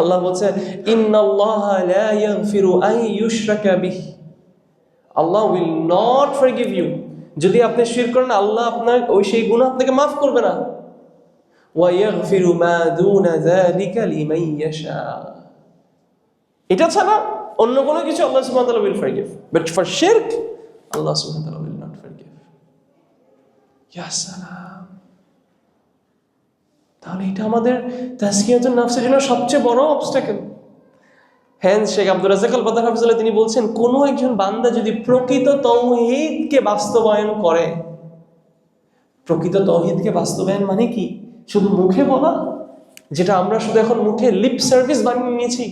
S1: আল্লাহ বলছে, ইন্নাল্লাহা লা ইয়াগফিরু আন ইউশরাকা বিহি, আল্লাহ will not forgive you, যদি আপনি শিরক করেন আল্লাহ আপনার ওই সেই গুনাহ আপনাকে মাফ করবে না। ওয়া ইয়াগফিরু মা দুনা যালিকা লিমান ইয়াশা, এটা ছাড়া অন্য কোনো কিছু আল্লাহ সুবহানাহু ওয়া তাআলা will forgive, but for shirk Allah subhanahu wa ta'ala will not forgive. ইয়া সালাম, তাহলে এটা আমাদের তাজকিয়াতুন নাফসের জন্য সবচেয়ে বড় অবস্টাকেল। হ্যান্স শেখ আব্দুর রাজ্জাক আল বাদার হাফিজাল্লাহ তিনি বলছেন, কোন একজন বান্দা যদি প্রকৃত তাওহীদকে বাস্তবায়ন করে, প্রকৃত তাওহীদকে বাস্তবায়ন মানে কি? শুধু মুখে বলা, যেটা আমরা শুধু এখন মুখে লিপ সার্ভিস বানিয়ে নিয়েছি।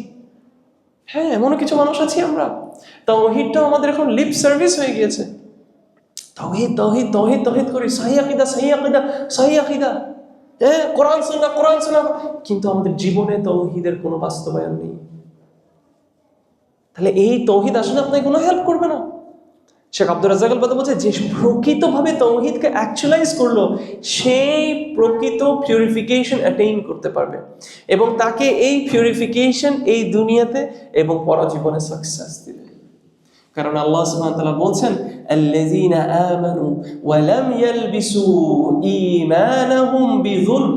S1: হ্যাঁ, এমনও কিছু মানুষ আছি আমরা, তাওহীদটাও আমাদের এখন লিপ সার্ভিস হয়ে গিয়েছে। তাওহীদ তাওহীদ তাওহীদ তাওহীদ করি, সহিহ আকীদা সহিহ আকীদা সহিহ আকীদা, হ্যাঁ কোরআন সুন্নাহ কোরআন সুন্নাহ, কিন্তু আমাদের জীবনে তাওহীদের কোনো বাস্তবায়ন নেই। তাহলে এই তাওহীদ আসলে আপনাকে কোনো হেল্প করবে না। শেখ আব্দুর রাজ্জাক আল বাদার বলছে, যে প্রকৃতভাবে তাওহীদকে অ্যাকচুয়ালাইজ করলো, সেই প্রকৃত পিউরিফিকেশন অ্যাটেইন করতে পারবে, এবং তাকে এই পিউরিফিকেশন এই দুনিয়াতে এবং পরজীবনে সাকসেস দিবে। কারণ আল্লাহ সুবহানাহু ওয়া তাআলা বলছেন, আল্লাযীনা আমানু ওয়া লাম ইয়ালবিসু ঈমানাহুম বিযুলম,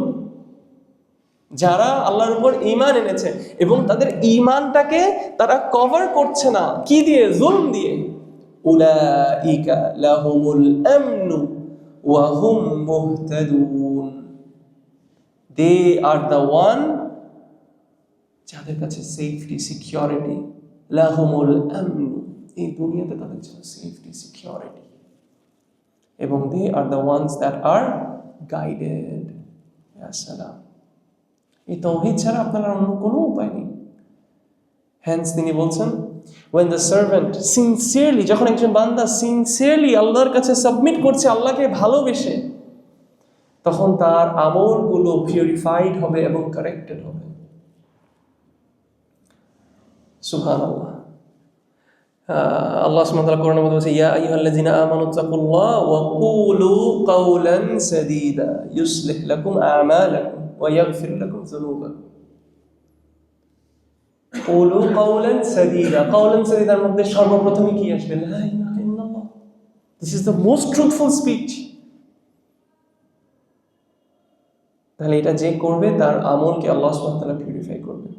S1: যারা আল্লাহর উপর ঈমান এনেছে এবং তাদের ঈমানটাকে তারা কভার করছে না, কি দিয়ে? জুলম দিয়ে। উলাইকা লাহুমুল আমনু ওয়া হুম মুহতাদুন, দে আর দ্য ওয়ান যাদের কাছে সেফটি সিকিউরিটি, লাহুমুল আমনু, এই দুনিয়াতে তাদের জন্য সেফটি সিকিউরিটি, এবং they are the ones that are guided. ইয়া সালাম, এই তাওহীদ ছাড়া আপনার অন্য কোনো উপায় নেই। হ্যান্স তিনি বলছেন, when the servant sincerely, যখন একজন বান্দা সিনসিয়ারলি আল্লাহর কাছে সাবমিট করছে, আল্লাহকে ভালোবেসে, তখন তার আমলগুলো পিউরিফাইড হবে এবং কারেক্টেড হবে। সুবহানাল্লাহ। আল্লাহ সুবহানাহু ওয়া তাআলা কোরআনের মধ্যে বলছে, ইয়া আইয়ুহাল্লাযীনা আমানু তাকুল্লাহ ওয়া কুলু কাওলান সাদীদা ইউসলিহ লাকুম আমালাকুম ওয়া ইয়াগফির লাকুম যুনুবাকুম। কুলু কাওলান সাদীদা, কাওলান সাদীদার মধ্যে সর্বপ্রথমে কি আসবে? লা ইলাহা ইল্লাল্লাহ। This is the most truthful speech. তাহলে এটা যে করবে তার আমলকে আল্লাহ সুবহানাহু ওয়া তাআলা পিউরিফাই করবে,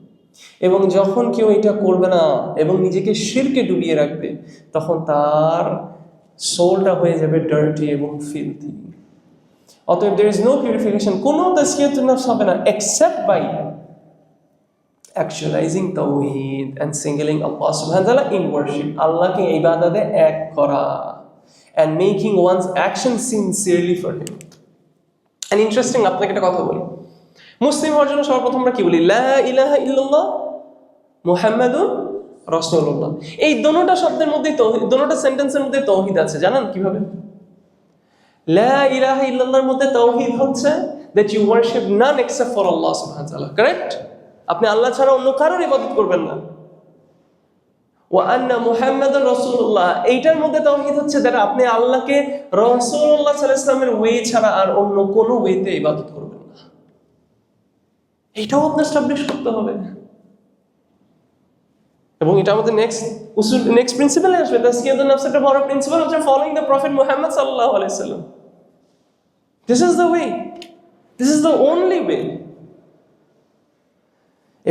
S1: এবং যখন কেউ এটা করবে না এবং নিজেকে শিরকে ডুবিয়ে রাখবে, তখন তার সোলটা হয়ে যাবে ডার্টি এবং ফিলথি। অতএব there is no purification, কোনো তাজকিয়াতুন নাফস হবে না except by actualizing tawheed and singling Allah subhanahu wa ta'ala in worship, আল্লাহকে ইবাদতে এক করা, and making one's action sincerely for him. And interesting, আপনাকে একটা কথা বলি, মুসলিম হওয়ার জন্য সর্বপ্রথম আমরা কি বলি? লা ইলাহা ইল্লাল্লাহ মুহাম্মাদুর রাসূলুল্লাহ। এই দোনোটা শব্দের মধ্যে তাওহীদ, দোনোটা সেন্টেন্সের মধ্যে তাওহীদ আছে। জানেন কিভাবে? লা ইলাহা ইল্লাল্লাহর মধ্যে তাওহীদ হচ্ছে that you worship none except for Allah subhanahu wa ta'ala, correct? আপনি আল্লাহ ছাড়া অন্য কারোর ইবাদত করবেন না। ওয়া আন্না মুহাম্মাদুর রাসূলুল্লাহ, এইটার মধ্যে তাওহীদ হচ্ছে that আপনি আল্লাহকে রাসূলুল্লাহ সাল্লাল্লাহু আলাইহি ওয়াসাল্লামের ওয়ে ছাড়া আর অন্য কোনো ওয়েতে ইবাদত করবেন না। এটাও আপনার স্টাবলিশ করতে হবে। এবং এটা আমাদের নেক্সট প্রিন্সিপালে আসবে। তাজকিয়াতুন নাফস একটা বড় প্রিন্সিপাল হচ্ছে ফলোইং দ্য প্রফেট মুহাম্মদ সাল্লাল্লাহু আলাইহি ওয়াসাল্লাম। This is the way, this is the only way.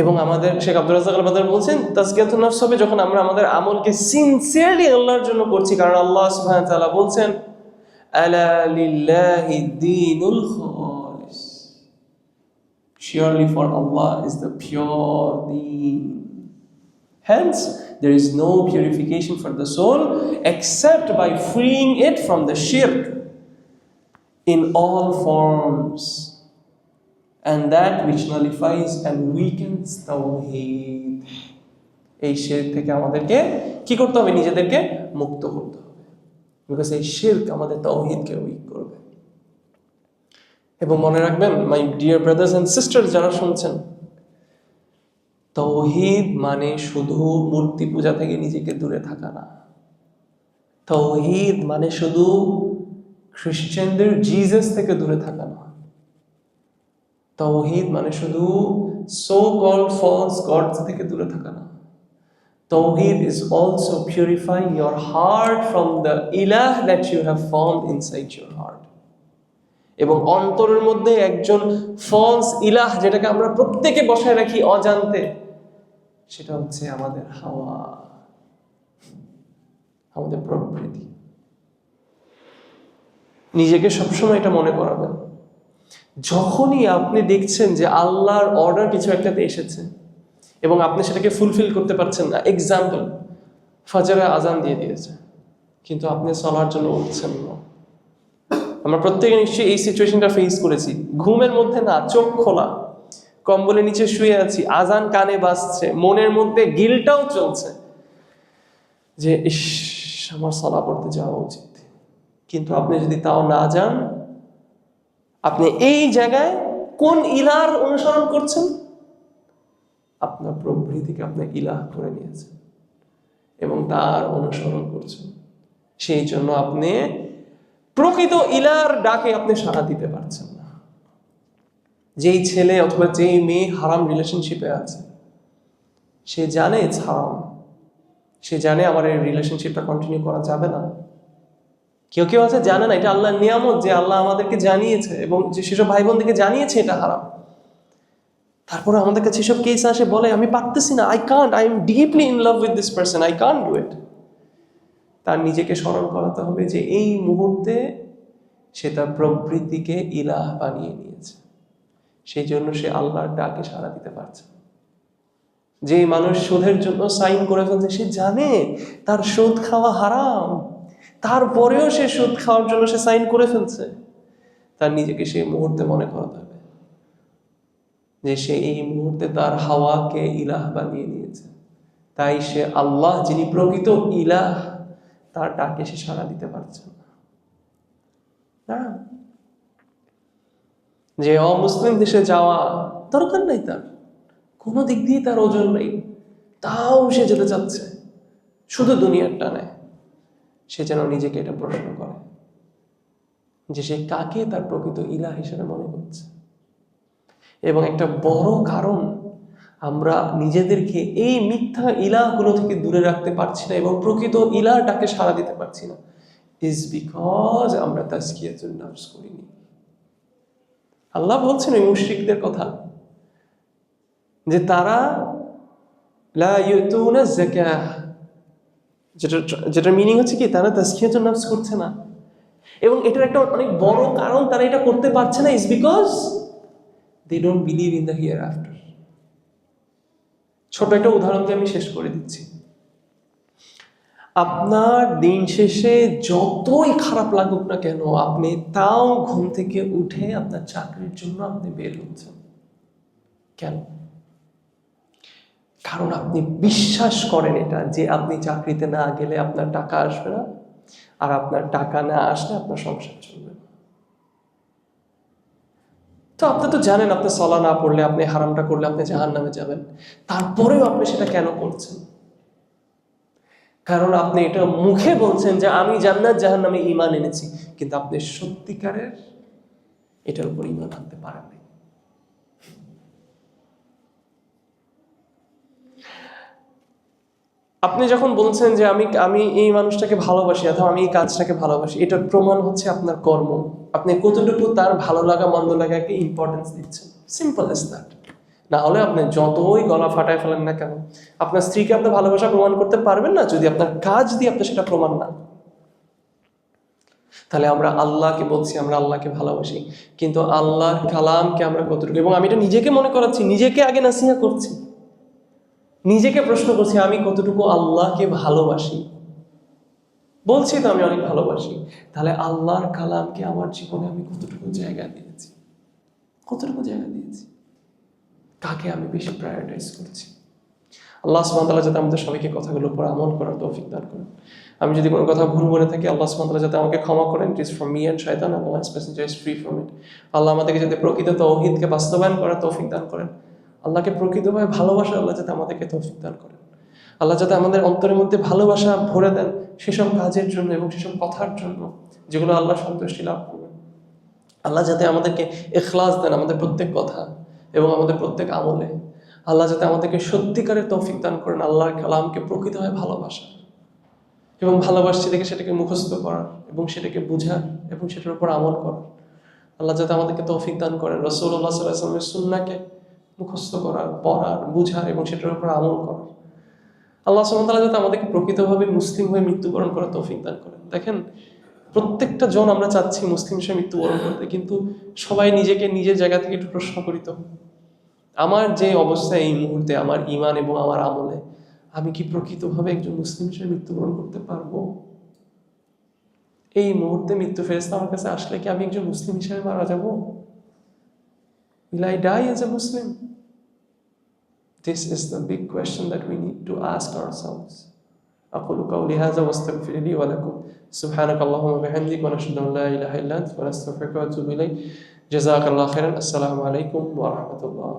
S1: এবং আমাদের শেখ আব্দুর রাজ্জাক আল বাদর বলছেন তাজকিয়াতুন নাফস হবে যখন আমরা আমাদের আমলকে সিনসিয়ারলি আল্লাহর জন্য করছি। কারণ আল্লাহ সুবহানাহু ওয়া তাআলা বলছেন আলা লিল্লাহি দ্বীনুল খালিস, surely for Allah is the pure deen. Hence, there is no purification for the soul except by freeing it from the shirk in all forms, and that which nullifies and weakens tawheed. এই শিরক থেকে আমাদেরকে কি করতে হবে? নিজেদেরকে মুক্ত করতে হবে, বিকজ এই শিরক আমাদের তাওহীদকে উইক করবে। এবং মনে রাখবেন my dear brothers and sisters যারা শুনছেন, তাওহীদ মানে শুধু মূর্তি পূজা থেকে নিজেকে দূরে থাকা না। তাওহীদ মানে শুধু খ্রিস্টানদের জিসাস থেকে দূরে থাকা না। তাওহীদ মানে শুধু সো কল্ড ফলস গডস থেকে দূরে থাকা না। Tawheed is also purifying your heart from the ilah that you have formed inside your heart. এবং অন্তরের মধ্যে একজন ফলস ইলাহ যেটাকে আমরা প্রত্যেকে বসায় রাখি অজান্তে, সেটা হচ্ছে আমাদের হাওয়া, আমাদের প্রবৃত্তি। নিজেকে সবসময় এটা মনে করাবেন, যখনই আপনি দেখছেন যে আল্লাহর অর্ডার কিছু একটাতে এসেছে এবং আপনি সেটাকে ফুলফিল করতে পারছেন না। এক্সাম্পল, ফজরে আজান দিয়ে দিয়েছে কিন্তু আপনি সালার জন্য উঠছেন না। আমরা প্রত্যেকে নিশ্চয়ই এই সিচুয়েশনটা ফেস করেছি। ঘুমের মধ্যে না, চোখ খোলা, কম্বলের নিচে শুয়ে আছি, আজান কানে বাজছে, মনের মধ্যে গিলটাও চলছে যে ইস আমার সালা পড়তে যাওয়া উচিত, কিন্তু আপনি যদি তাও না যান, আপনি এই জায়গায় কোন ইলার অনুসরণ করছেন? আপনার প্রবৃত্তিকে আপনি ইলাহ করে নিয়েছেন এবং তার অনুসরণ করছেন। সেই জন্য আপনি প্রকৃত ইলার ডাকে আপনি সাড়া দিতে পারছেন না। যেই ছেলে অথবা যেই মেয়ে হারাম রিলেশনশিপে আছে, সে জানে ইটস হারাম, সে জানে আমার এই রিলেশনশিপটা কন্টিনিউ করা যাবে না। কেউ কেউ আছে জানে না, এটা আল্লাহর নিয়ামত যে আল্লাহ আমাদেরকে জানিয়েছে এবং যে সেসব ভাই বোনদেরকে জানিয়েছে এটা হারাম। তারপরে আমাদের কাছে এসব কেস আসে, বলে আমি পারতেছি না, I can't, I am deeply in love with this person, I can't do it. তার নিজেকে স্মরণ করাতে হবে যে এই মুহূর্তে সে তার প্রবৃত্তিকে ইলাহ বানিয়ে নিয়েছে, সেই জন্য সে আল্লাহর ডাকে সাড়া দিতে পারছে। যে মানুষ সুদের জন্য সাইন করে ফেলছে, সে জানে তার সুদ খাওয়া হারাম, তারপরেও সে সুদ খাওয়ার জন্য সে সাইন করে ফেলছে। তার নিজেকে সেই মুহূর্তে মনে করাতে হবে যে সে এই মুহূর্তে তার হাওয়াকে ইলাহ বানিয়ে নিয়েছে, তাই সে আল্লাহ যিনি প্রকৃত ইলাহ তার ডাকে সে সাড়া দিতে পারছে না। যে অমুসলিম দেশে যাওয়া দরকার নাই, তার কোনো দিক দিয়ে তার ওজন নেই, তাও সে যেতে চাচ্ছে শুধু দুনিয়ার টানে। সে যেন নিজেকে এটা প্রশ্ন করে যে সে কাকে তার প্রকৃত ইলাহ হিসেবে মনে করছে। এবং একটা বড় কারণ আমরা নিজেদেরকে এই মিথ্যা ইলাহগুলো থেকে দূরে রাখতে পারছি না এবং প্রকৃত ইলাহটাকে সাড়া দিতে পারছি না, ইজ বিকজ আমরা তাজকিয়াতুন নাফস করিনি। আল্লাহ বলছেন ওই মুশরিকদের কথা যে তারা লা ইউতুনা যাকাহ, যেটার মিনিং হচ্ছে কি, তারা তাজকিয়াতুন নাফস করছে না। এবং এটার একটা অনেক বড় কারণ তারা এটা করতে পারছে না, is because they don't believe in the hereafter. ছোট একটা উদাহরণ দিয়ে আমি শেষ করে দিচ্ছি। আপনার দিন শেষে যতই খারাপ লাগুক না কেন, আপনি তাও ঘুম থেকে উঠে আপনার চাকরির জন্য আপনি বের হচ্ছেন। কেন? কারণ আপনি বিশ্বাস করেন এটা যে আপনি চাকরিতে না গেলে আপনার টাকা আসবে না, আর আপনার টাকা না আসলে আপনার সংসার চলবে না। তো আপনি তো জানেন আপনি সালাহ না পড়লে, আপনি হারামটা করলে আপনি জাহান্নামে যাবেন, তারপরেও আপনি সেটা কেন করছেন? কারণ আপনি এটা মুখে বলছেন যে আমি জান্নাত জাহান্নামে ঈমান এনেছি, কিন্তু আপনি সত্যিকারের এটার উপর ঈমান আনতে পারেন না। আপনি যখন বলছেন যে আমি এই মানুষটাকে ভালোবাসি অথবা আমি এই কাজটাকে ভালোবাসি, এটার প্রমাণ হচ্ছে আপনার কর্ম। আপনি কতটুকু তার ভালো লাগা মন্দ লাগাকে ইম্পর্টেন্স দিচ্ছেন, সিম্পল এজ দ্যাট। না হলে আপনি যতই গলা ফাটায় ফেলেন না কেন, আপনার স্ত্রীকে আপনি ভালোবাসা প্রমাণ করতে পারবেন না যদি আপনার কাজ দিয়ে আপনি সেটা প্রমাণ না। তাহলে আমরা আল্লাহকে বলছি আমরা আল্লাহকে ভালোবাসি, কিন্তু আল্লাহর কালামকে আমরা কতটুকু, এবং আমি এটা নিজেকে মনে করাচ্ছি, নিজেকে আগে নাসিহা করছি, নিজেকে প্রশ্ন করছি আমি কতটুকু আল্লাহকে ভালোবাসি। বলছি তো আমি অনেক ভালোবাসি, তাহলে আল্লাহর কালামকে আমার জীবনে আমি কতটুকু জায়গা দিয়েছি, কতটুকু জায়গা দিয়েছি, কাকে আমি বেশি প্রায়োরিটাইজ করছি। আল্লাহ সুবহানাহু ওয়া তাআলা যাতে আমাদের সবাইকে কথাগুলোর উপর আমল করার তৌফিক দান করেন। আমি যদি কোনো কথা ভুল বলে থাকি, আল্লাহ সুবহানাহু ওয়া তাআলা যাতে আমাকে ক্ষমা করেন। It is from me and শয়তান, Allah's messenger is free from it. Allah আমাদেরকে যাতে প্রকৃত তাওহীদকে বাস্তবায়ন করার তৌফিক দান করেন। আল্লাহকে প্রকৃতভাবে ভালোবাসা আল্লাহ যাতে আমাদেরকে তৌফিক দান করেন। আল্লাহ যাতে আমাদের অন্তরের মধ্যে ভালোবাসা ভরে দেন সেসব কাজের জন্য এবং সেসব কথার জন্য যেগুলো আল্লাহ সন্তুষ্টি লাভ করবে। আল্লাহ যাতে আমাদেরকে ইখলাস দেন আমাদের প্রত্যেক কথা এবং আমাদের প্রত্যেক আমলে। আল্লাহ যাতে আমাদেরকে সত্যিকারের তৌফিক দান করেন আল্লাহর কালামকে প্রকৃতভাবে ভালোবাসা এবং ভালোবাসছি দেখে সেটাকে মুখস্থ করার এবং সেটাকে বুঝার এবং সেটার উপর আমল করার। আল্লাহ যাতে আমাদেরকে তৌফিক দান করেন রাসূলুল্লাহ সাল্লাল্লাহু আলাইহি ওয়াসাল্লামের সুন্নাহকে মুখস্থ করার, পড়ার, বুঝার এবং সেটার উপর আমল করার। আল্লাহ সুবহানাহু ওয়া তাআলা যাতে আমাদেরকে প্রকৃতভাবে মুসলিম হয়ে মৃত্যুবরণ করার তৌফিক দান করেন। দেখেন, প্রত্যেকটা জন আমরা চাচ্ছি মুসলিম হিসেবে মৃত্যুবরণ করতে, কিন্তু সবাই নিজেকে নিজের জায়গা থেকে একটু প্রশ্ন করি তো, আমার যে অবস্থা এই মুহূর্তে আমার ঈমান এবং আমার আমলে, আমি কি প্রকৃতভাবে একজন মুসলিম হিসেবে মৃত্যুবরণ করতে পারবো? এই মুহূর্তে মৃত্যু ফেরেশতা আমার কাছে আসলে কি আমি একজন মুসলিম হিসেবে মারা যাব? Will I die as a Muslim? This is the big question that we need to ask ourselves. أقول قولي هذا واستغفر لي ولكم سبحانك اللهم وبحمدك ونشهد أن لا إله إلا أنت ونستغفرك ونتوب إليك جزاك الله خيرا السلام عليكم ورحمة الله